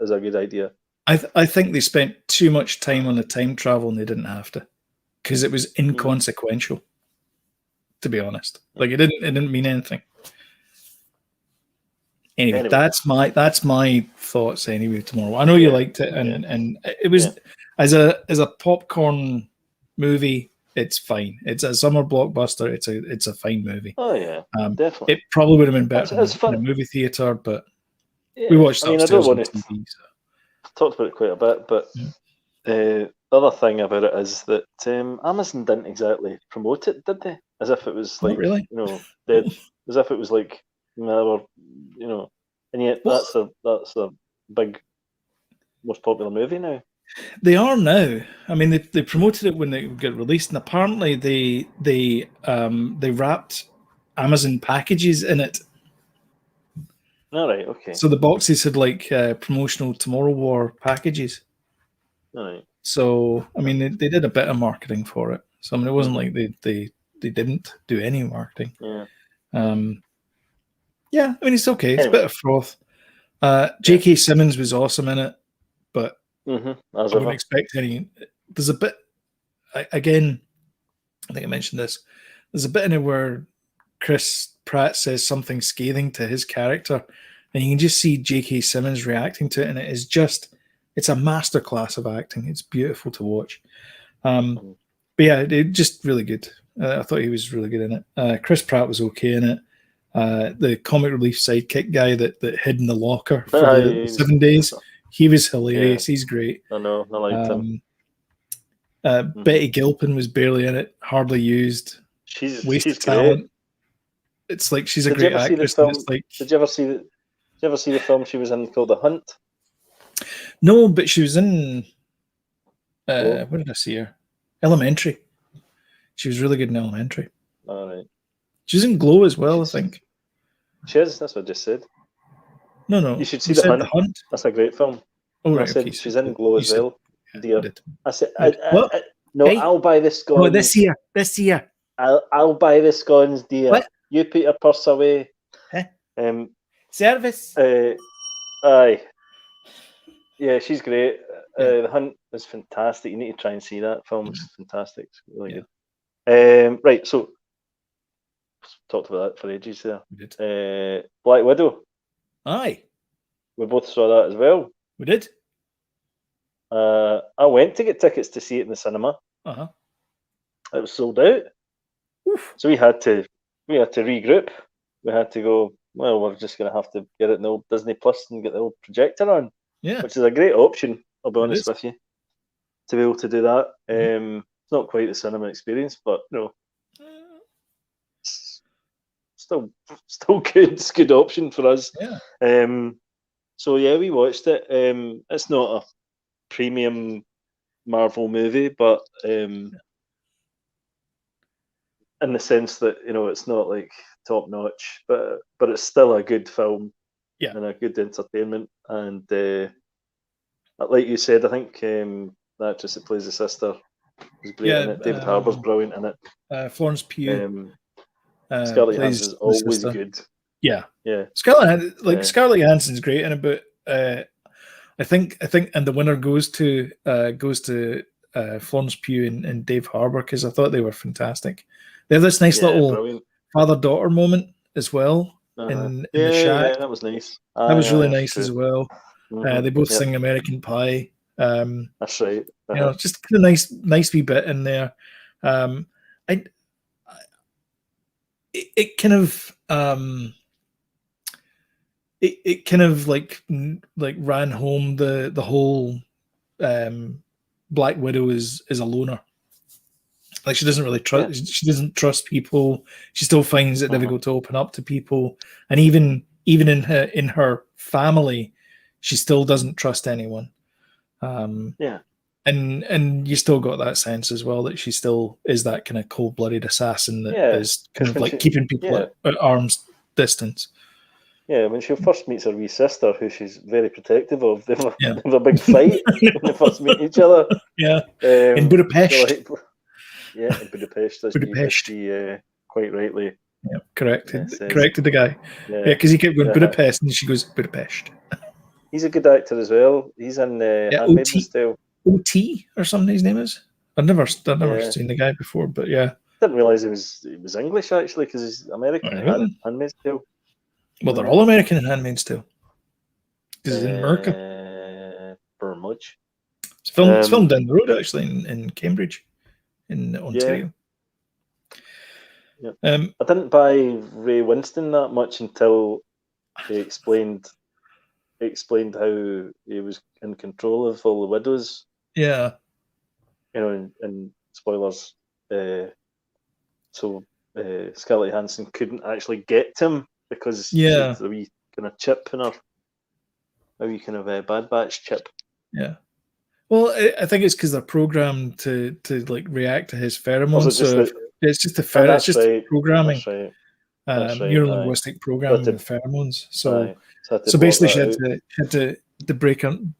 is a good idea. I think they spent too much time on the time travel and they didn't have to, because it was inconsequential. To be honest, like it didn't mean anything. Anyway, that's my thoughts. Anyway, tomorrow. I know you liked it, and it was as a popcorn movie. it's fine. It's a summer blockbuster. It's a fine movie. Oh yeah, definitely. It probably would have been better It's in a movie theater, but yeah. we watched I mean, I upstairs don't on want to TV. So. I've talked about it quite a bit, but the other thing about it is that Amazon didn't exactly promote it, did they? As if it was Not like really. dead. As if it was like never, and yet that's a big, most popular movie now. They are now. I mean, they promoted it when it got released, and apparently they wrapped Amazon packages in it. All right, okay. So the boxes had like promotional Tomorrow War packages. All right. So I mean, they did a bit of marketing for it. So I mean, it wasn't like they didn't do any marketing. Yeah. Yeah. I mean, it's okay. It's Anyway. a bit of froth. J.K. Simmons was awesome in it, but I wouldn't expect any. There's a bit. Again, I think I mentioned this. There's a bit in it where Chris Pratt says something scathing to his character, and you can just see J.K. Simmons reacting to it, and it's a masterclass of acting. It's beautiful to watch. But yeah, it just really good. I thought he was really good in it. Chris Pratt was okay in it. The comic relief sidekick guy that hid in the locker for the 7 days, he was hilarious. Yeah. He's great. I know. I liked him. Betty Gilpin was barely in it, hardly used. She's talent. Great. It's like she's a great actress. Did you ever see the film she was in called The Hunt? No, but she was in. Where did I see her? Elementary. She was really good in Elementary. All right. She's in Glow as well, I think. She is. That's what I just said. No. You should see The Hunt. That's a great film. Oh, right. I said she's in Glow as well. Dear. I said, no, hey, I'll buy the scones. Oh, this year. I'll buy the scones, dear. What? You put your purse away. Huh? Service. Aye. Yeah, she's great. The Hunt is fantastic. You need to try and see that film. It's fantastic. It's really good. Right, so talked about that for ages there. We did. Black Widow. Aye. We both saw that as well. We did. I went to get tickets to see it in the cinema. Uh-huh. It was sold out. Oof. So we had to regroup. We had to go, well, we're just going to have to get it in the old Disney Plus and get the old projector on. Yeah. Which is a great option, I'll be honest with you, to be able to do that. It's not quite the cinema experience, but it's still good. It's a good option for us. Yeah. So yeah, we watched it. It's not a premium Marvel movie, but in the sense that it's not like top notch, but it's still a good film. Yeah. And a good entertainment. And like you said, I think the actress that plays the sister is great in it. David Harbour's brilliant in it. Florence Pugh. Scarlett Johansson's always good. Yeah. Yeah. Scarlett Johansson's great in it, but I think and the winner goes to Florence Pugh and Dave Harbour, because I thought they were fantastic. They have this nice little father-daughter moment as well. In the shack. Yeah, that was nice. That was really nice as well. They both sing American Pie. That's right. Just kind of nice wee bit in there. It kind of like ran home the whole Black Widow is a loner. Like she doesn't really trust. Yeah. She doesn't trust people. She still finds it difficult to open up to people, and even in her family, she still doesn't trust anyone. And you still got that sense as well that she still is that kind of cold-blooded assassin that is kind of like keeping people at arm's distance. Yeah, when she first meets her wee sister, who she's very protective of, they have a big fight when they first meet each other. Yeah, in Budapest. In Budapest. She quite rightly corrected the guy. Yeah, because he kept going Budapest, and she goes Budapest. He's a good actor as well. He's in Handmaid's Tale. OT or something his name is. I've never seen the guy before, but yeah. Didn't realise he was English actually, because he's American in Handmaid's Tale. Well, they're all American in Handmaid's Tale. Because it's in America. Pretty much. It's filmed down the road actually in Cambridge. in Ontario. Yeah. I didn't buy Ray Winston that much until he explained how he was in control of all the widows. Yeah. And spoilers. So Scarlett Johansson couldn't actually get to him because she had a wee kind of chip in her, a wee kind of Bad Batch chip. Yeah. Well, I think it's because they're programmed to like react to his pheromones. So it's just the programming. That's right. Neuro-linguistic programming with pheromones. So basically, she had to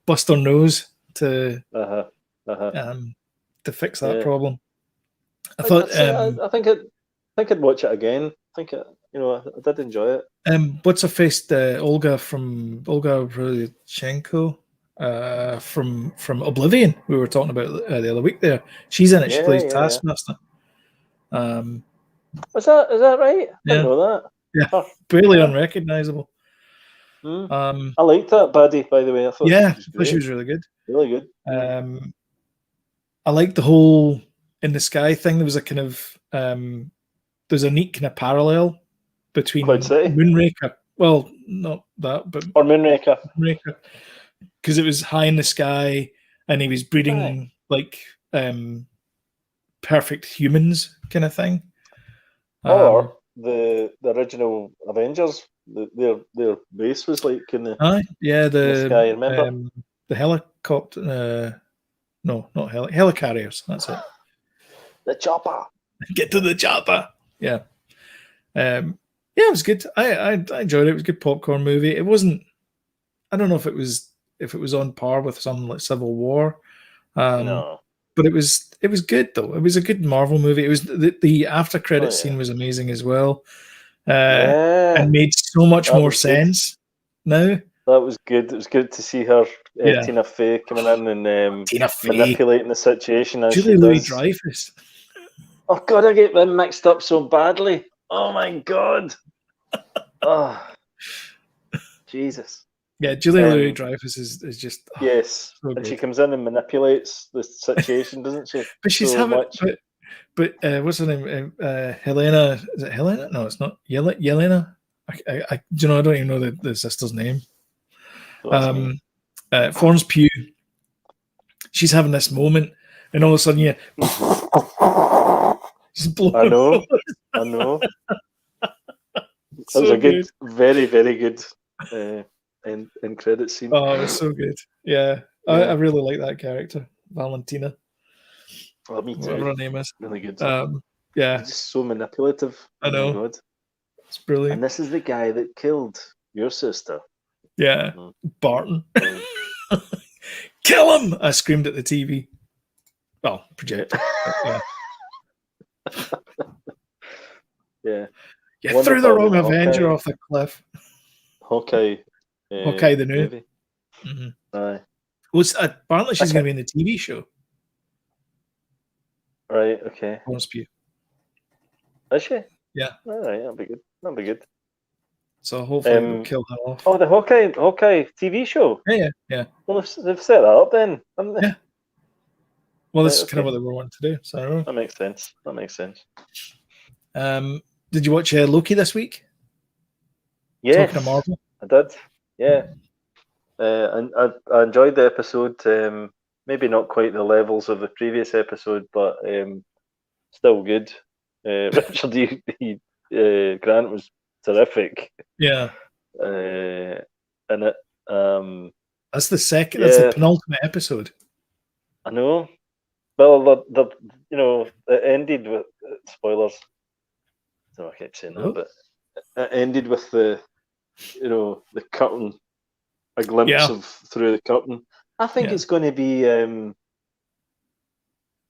bust her nose to fix that problem. I thought. I think I'd watch it again. I did enjoy it. What's her face? Olga Rodchenko. From Oblivion, we were talking about the other week. There, she's in it. She plays Taskmaster. Is that right? I didn't know that. Yeah, barely unrecognizable. I liked that baddie, by the way. I thought she was really good. Really good. I liked the whole in the sky thing. There was a kind of there's a neat kind of parallel between Moonraker. Well, not that, but Moonraker. Because it was high in the sky and he was breeding like perfect humans kind of thing. Or the original Avengers, their base was like in the the sky. Remember the helicopter? No, not helicarriers. That's it. The chopper. Get to the chopper. Yeah. It was good. I enjoyed it. It was a good popcorn movie. It wasn't. I don't know if it was on par with something like Civil War. No. But it was good though. It was a good Marvel movie. It was the after credit scene was amazing as well, and made so much more sense now. That was good. It was good to see her, Tina Fey, coming in and manipulating the situation as Julie Louis-Dreyfus. Oh God, I get them mixed up so badly. Oh my God. Oh, Jesus. Yeah, Julie Louis-Dreyfus is just yes, so and she comes in and manipulates the situation, doesn't she? But she's But what's her name? Helena? Is it Helena? No, it's not. Yelena. I don't even know the sister's name. Florence Pugh. She's having this moment, and all of a sudden, she's blowing. I know. That was a good, very, very good. In credit scene. Oh, it was so good. Yeah. I really like that character, Valentina. Oh, me too. Whatever her name is. Really good. Yeah. Just so manipulative. I know. Oh, God. It's brilliant. And this is the guy that killed your sister. Yeah. Barton. Kill him! I screamed at the TV. Well, projector. Yeah. You threw the wrong Avenger off the cliff. Hawkeye the new. Mm-hmm. Aye. Well, apparently she's going to be in the TV show. Right. Okay. Florence Pugh. Is she? Yeah. All right. That'll be good. So hopefully we'll kill her off. Oh, the Hawkeye TV show. Yeah. Well, they've set that up then, haven't they? Yeah. Well, this is kind of what they were wanting to do. So that makes sense. Did you watch Loki this week? Yeah. Talking to Marvel. I did. Yeah. And I enjoyed the episode. Maybe not quite the levels of the previous episode, but still good. Richard Grant was terrific. Yeah. And it. That's the second. That's the penultimate episode. I know. Well, it ended with spoilers. I don't know, I keep saying that, but it ended with the curtain, a glimpse of through the curtain. I think it's going to be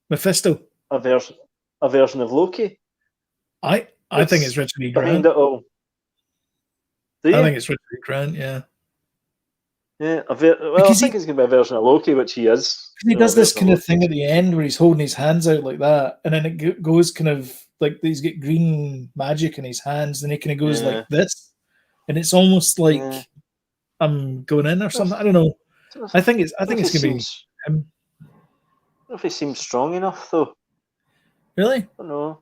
Mephisto, a version of Loki. I think it's Richard E. Grant. Behind it all. I think it's Richard E. Grant. Yeah. Yeah, I think it's going to be a version of Loki, which he is. He does this kind of thing at the end where he's holding his hands out like that, and then it goes kind of like he's got green magic in his hands, and he kind of goes like this, and it's almost like I'm going in or something. I don't know. I think it's going to be him. I don't know if he seems strong enough though. Really? I don't know.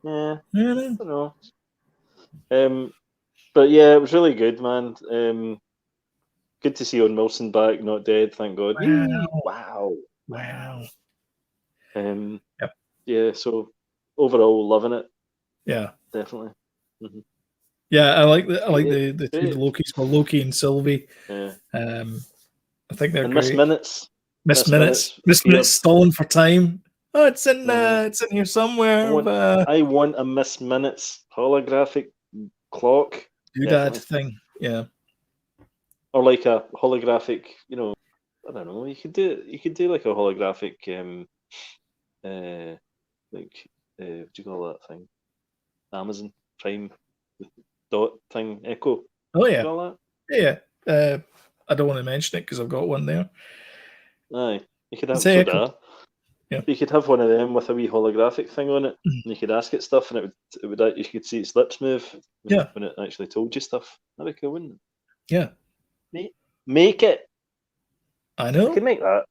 Yeah, Really? I don't know. But yeah, it was really good, man. Good to see Owen Wilson back, not dead, thank God. Wow. Wow. Yep. Yeah, so overall, loving it. Yeah. Definitely. Mm-hmm. Yeah, I like the two Lokis, well, Loki and Sylvie. Yeah. I think they're and great. Miss Minutes stalling for time. Oh, it's in here somewhere. I want a Miss Minutes holographic clock. Doodad thing, yeah. Or like a holographic, I don't know. You could do like a holographic, what do you call that thing? Amazon Prime dot thing, Echo. Oh yeah, call that? Yeah. I don't want to mention it because I've got one there. Aye, you could have Yeah. You could have one of them with a wee holographic thing on it, and you could ask it stuff, and it would you could see its lips move when it actually told you stuff. That'd be cool, wouldn't it? Yeah. Make it. I know. You can make that.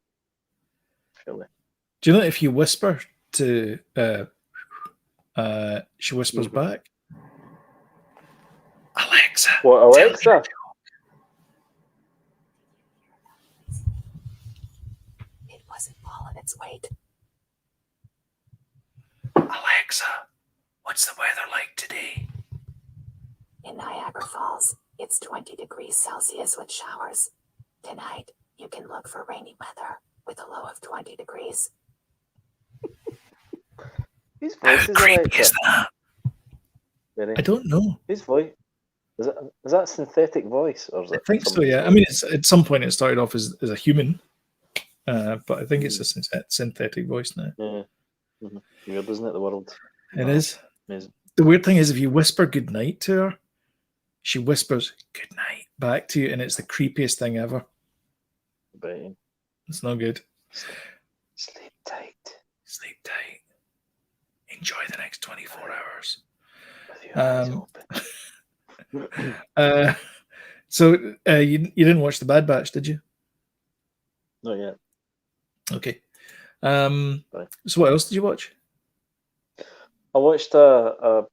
Surely. Do you know if you whisper to she whispers back? Alexa. What, Alexa? It wasn't all of its weight. Alexa, what's the weather like today? In Niagara Falls, it's 20 degrees Celsius with showers. Tonight, you can look for rainy weather with a low of 20 degrees. Whose voice How creepy is that? Really? I don't know. Whose voice? Is that synthetic voice? Or is I think so, yeah. Voice? I mean, at some point it started off as a human, but I think it's a synthetic voice now. Yeah. Mm-hmm. Weird, isn't it, the world? It is. Amazing. The weird thing is if you whisper good night to her, she whispers good night back to you, and it's the creepiest thing ever. It's not good. Sleep tight. Sleep tight. Enjoy the next 24 hours. With your eyes open. So you didn't watch The Bad Batch, did you? Not yet. Okay. So what else did you watch? I watched one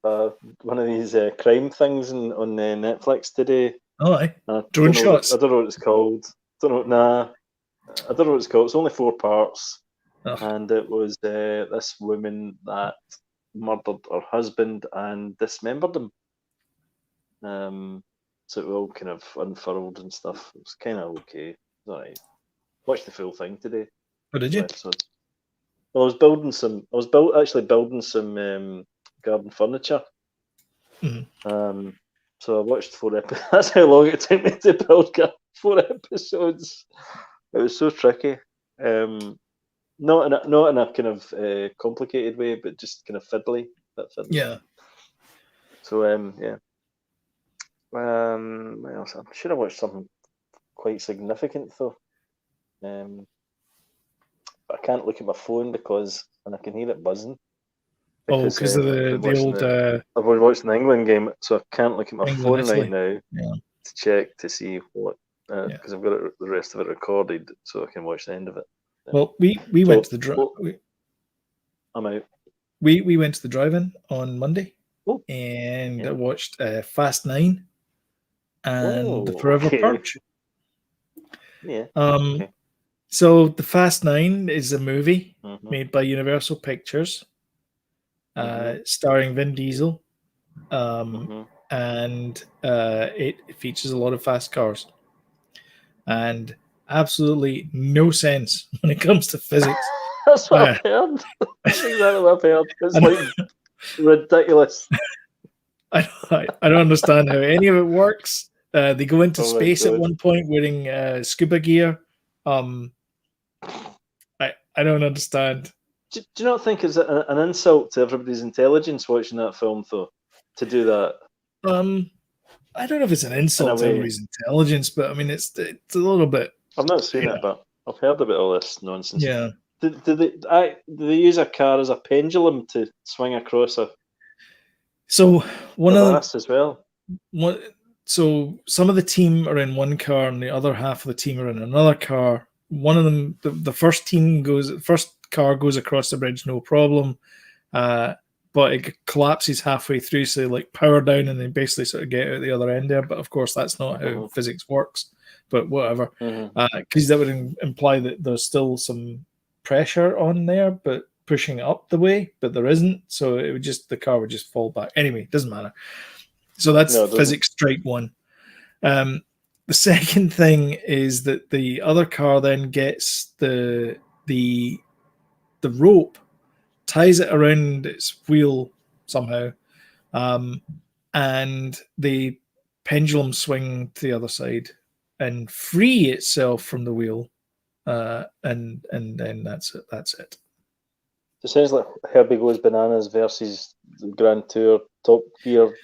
of these crime things on Netflix today. Oh, aye. Drone shots. I don't know what it's called. I don't know what it's called. It's only 4 parts, and it was this woman that murdered her husband and dismembered him. So it all kind of unfurled and stuff. It was kind of okay. Alright. Watched the full thing today. Oh, did you? Well, I was building some garden furniture. Mm-hmm. So I watched 4 episodes. That's how long it took me to build 4 episodes. It was so tricky. Not in a kind of complicated way, but just kind of fiddly. Yeah. So yeah. What else? I'm sure I watched something quite significant though. But I can't look at my phone and I can hear it buzzing. Because of the old. I've been watching the England game, so I can't look at my phone right now to check to see what. Because I've got the rest of it recorded, so I can watch the end of it. Well, we went to the drive. I'm out. We went to the drive-in on Monday, and I watched Fast 9 and the Forever Purge. Yeah. So the Fast 9 is a movie made by Universal Pictures, starring Vin Diesel, and it features a lot of fast cars, and absolutely no sense when it comes to physics. That's what I've heard. That's exactly what I've heard. It's like ridiculous. I don't understand how any of it works. They go into space at one point wearing scuba gear. I don't understand. Do you not think it's an insult to everybody's intelligence watching that film, though, to do that? I don't know if it's an insult to everybody's intelligence, but I mean, it's a little bit. I've not seen it, but I've heard about all this nonsense. Yeah. Do they use a car as a pendulum to swing across a? So one of them as well. So some of the team are in one car, and the other half of the team are in another car. One of them, the first car goes across the bridge, no problem. but it collapses halfway through, so they like power down and then basically sort of get out the other end there. But of course, that's not how physics works. But whatever, because that would imply that there's still some pressure on there, but pushing it up the way, but there isn't. So it would just, the car would just fall back. Anyway, doesn't matter. So that's physics strike one. The second thing is that the other car then gets the rope, ties it around its wheel somehow, and the pendulum swing to the other side and free itself from the wheel, and then that's it. It sounds like Herbie Goes Bananas versus the Grand Tour Top Gear.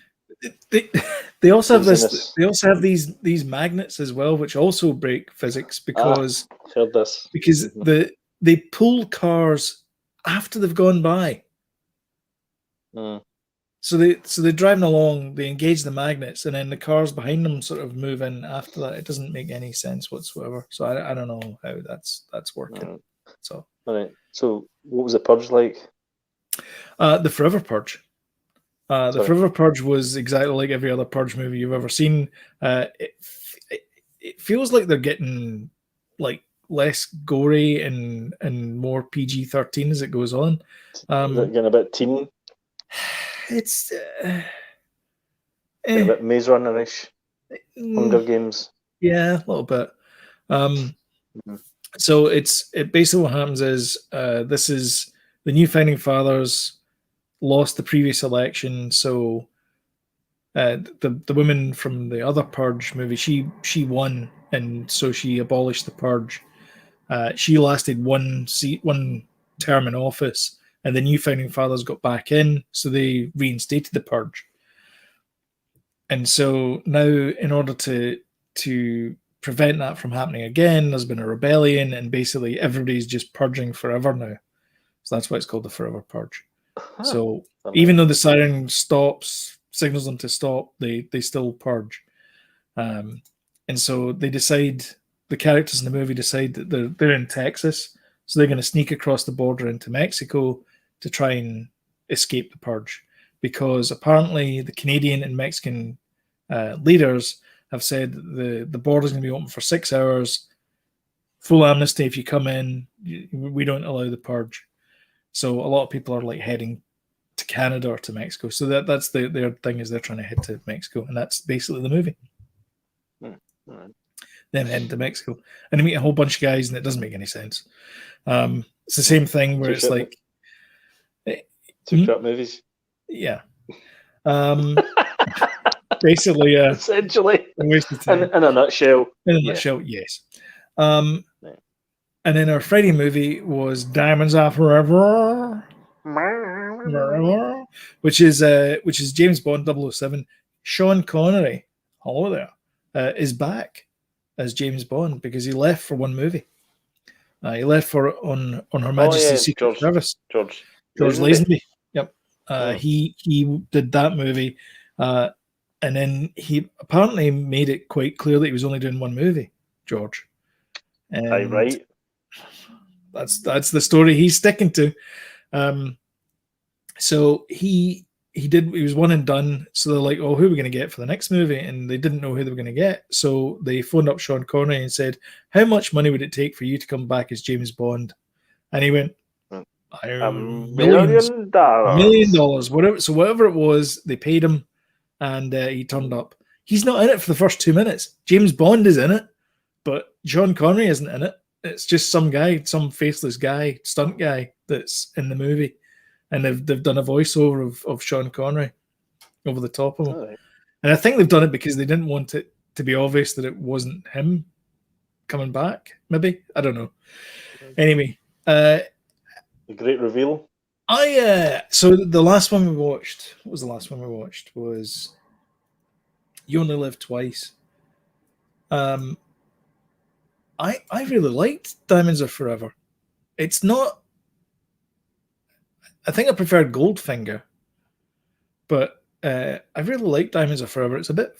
They also have this. They also have these magnets as well, which also break physics because heard this. Because they pull cars after they've gone by. So they're driving along, they engage the magnets, and then the cars behind them sort of move in after that. It doesn't make any sense whatsoever. So I don't know how that's working. So all right. So what was the Purge like? The Forever Purge. The Forever Purge was exactly like every other Purge movie you've ever seen. It feels like they're getting like less gory and more PG-13 as it goes on. Getting a bit teen. It's a bit Maze Runner-ish. Hunger Games. Yeah, a little bit. So it basically what happens is this is the new founding fathers lost the previous election, so the woman from the other Purge movie, she won, and so she abolished the Purge. She lasted one term in office, and the new founding fathers got back in, so they reinstated the Purge. And so now, in order to prevent that from happening again, there's been a rebellion, and basically everybody's just purging forever now. So that's why it's called the Forever Purge. So even though the siren signals them to stop, they still purge. And so they decide, the characters in the movie decide that they're in Texas, so they're going to sneak across the border into Mexico to try and escape the Purge, because apparently the Canadian and Mexican leaders have said that the border is going to be open for 6 hours, full amnesty if you come in, we don't allow the Purge. So a lot of people are like heading to Canada or to Mexico. So that's their thing, is they're trying to head to Mexico, and that's basically the movie. Them heading to Mexico, and they meet a whole bunch of guys, and it doesn't make any sense. It's the same thing where it's like two crap movies. Yeah. Basically, essentially, a waste of time. In a nutshell. In a nutshell, yes. And then our Friday movie was Diamonds Are Forever, which is James Bond 007. Sean Connery, hello there, is back as James Bond because he left for one movie. He left for on Her Majesty's Secret Service. George Lazenby. Yep. He did that movie, and then he apparently made it quite clear that he was only doing one movie, George. And right. That's the story he's sticking to. So he was one and done. So they're like, oh, who are we going to get for the next movie? And they didn't know who they were going to get. So they phoned up Sean Connery and said, how much money would it take for you to come back as James Bond? And he went, $1 million. $1 million, whatever. So whatever it was, they paid him, and he turned up. He's not in it for the first 2 minutes. James Bond is in it, but Sean Connery isn't in it. It's just some guy, some faceless guy, stunt guy that's in the movie. And they've done a voiceover of Sean Connery over the top of him. Right. And I think they've done it because they didn't want it to be obvious that it wasn't him coming back, maybe. I don't know. Anyway. The great reveal. So the last one we watched, what was the last one we watched? Was You Only Live Twice. I really liked Diamonds Are Forever. It's not. I think I preferred Goldfinger, but I really like Diamonds Are Forever. It's a bit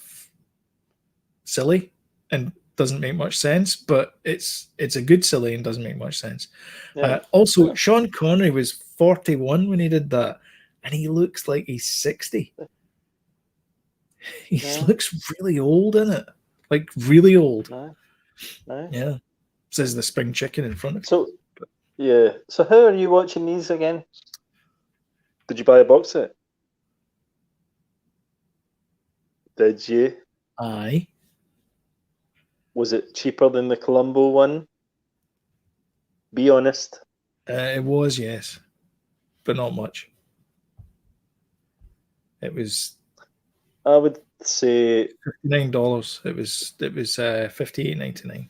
silly and doesn't make much sense, but it's a good silly and doesn't make much sense. Yeah. Also, Sean Connery was 41 when he did that, and he looks like he's 60. He looks really old in it, like really old. Yeah, says the spring chicken in front of you. So, yeah. So how are you watching these again? Did you buy a box set? Did you? Aye. Was it cheaper than the Columbo one? Be honest. It was, yes, but not much. It was. I would say $59. It was $58.99. I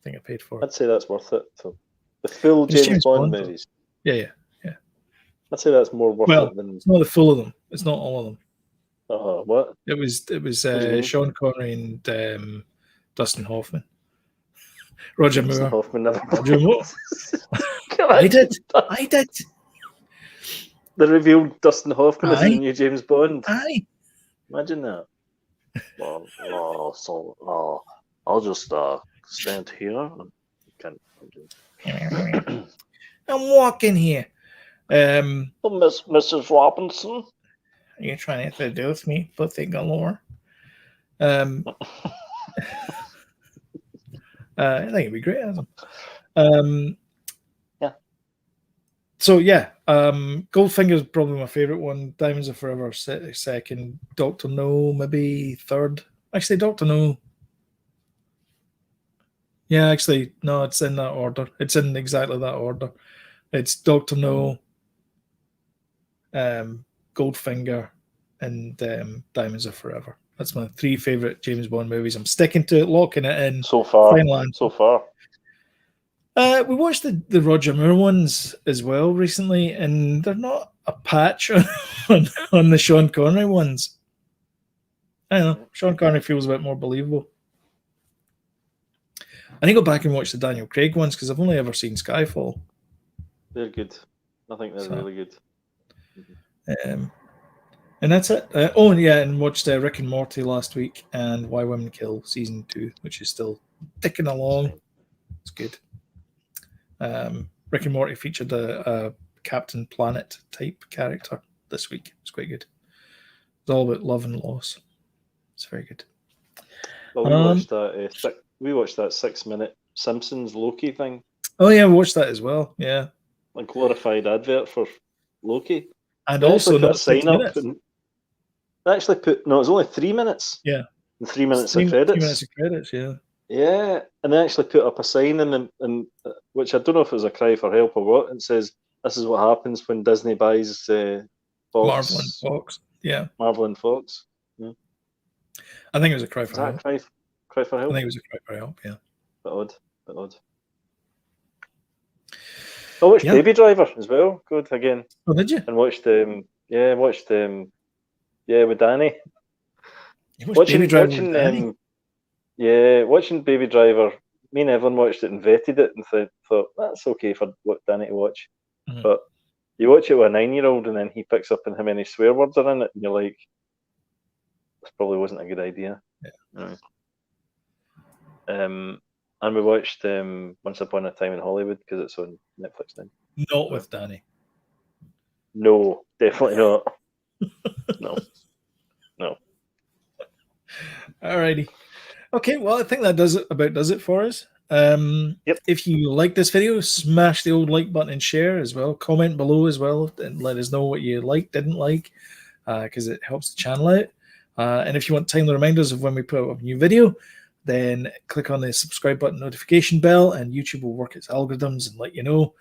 think I paid for it. I'd say that's worth it for the full James Bond movies. Yeah. I'd say that's more worth it than. It's not the full of them. It's not all of them. What? It was Sean Connery and Dustin Hoffman. Roger Moore. Dustin Hoffman never. Roger Moore. I did. They revealed Dustin Hoffman as the new James Bond. Aye. Imagine that. I'll just stand here. I'm walking here. Mrs. Robinson. Are you trying to introduce me, pussy galore? I think it'd be great as him. Yeah. So yeah, Goldfinger's probably my favorite one. Diamonds Are Forever second. Dr. No maybe third. Actually, Dr. No. Yeah, actually, no, it's in that order. It's in exactly that order. It's Dr. No, Goldfinger, and Diamonds Are Forever. That's my three favorite James Bond movies. I'm sticking to it, locking it in. So far. We watched the Roger Moore ones as well recently, and they're not a patch on the Sean Connery ones. I don't know. Sean Connery feels a bit more believable. I need to go back and watch the Daniel Craig ones because I've only ever seen Skyfall. They're good. I think they're really good. And that's it. And watched Rick and Morty last week and Why Women Kill season 2, which is still ticking along. It's good. Rick and Morty featured a Captain Planet type character this week. It's quite good. It's all about love and loss. It's very good. Well, we watched that 6-minute Simpsons Loki thing. Oh yeah, we watched that as well. Yeah, a glorified advert for Loki, and also put a sign up. And they actually it was only 3 minutes. Yeah, and 3 minutes of credits. 3 minutes of credits. Yeah. Yeah, and they actually put up a sign in which I don't know if it was a cry for help or what. It says, "This is what happens when Disney buys Fox." Marvel and Fox. Yeah. Marvel and Fox. Yeah. I think it was a cry for help. Cry for help. I think it was a cry for help. Yeah. Bit odd. I watched Baby Driver as well. Good again. Oh, did you? And watched with Danny. You watched Baby Driver with Danny? Watching Baby Driver. Me and Evan watched it and vetted it and thought that's okay for Danny to watch. Mm-hmm. But you watch it with a 9-year-old and then he picks up on how many swear words are in it and you're like, this probably wasn't a good idea. Yeah. And we watched Once Upon a Time in Hollywood because it's on Netflix now. Not with Danny. No, definitely not. No. Alrighty. Okay, well, I think that does it for us. Yep. If you like this video, smash the old like button and share as well. Comment below as well and let us know what you liked, didn't like, because it helps the channel out. And if you want timely reminders of when we put up a new video, then click on the subscribe button, notification bell, and YouTube will work its algorithms and let you know.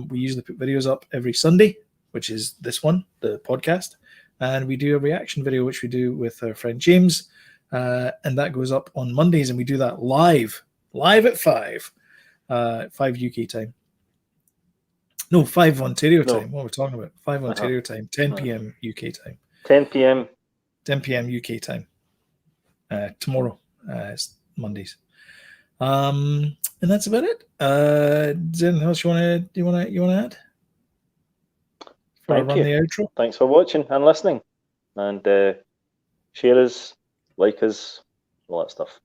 We usually put videos up every Sunday, which is this one, the podcast. And we do a reaction video, which we do with our friend James. And that goes up on Mondays, and we do that live at 5 UK time. No, 5 Ontario time. What are we talking about? 5 Ontario time, 10 p.m. UK time. 10 p.m. 10 p.m. UK time. Tomorrow, it's Mondays. And that's about it. Is there anything else you want to add? Thank you. The outro? Thanks for watching and listening. And share us, like us, all that stuff.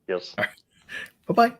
Cheers. Bye bye.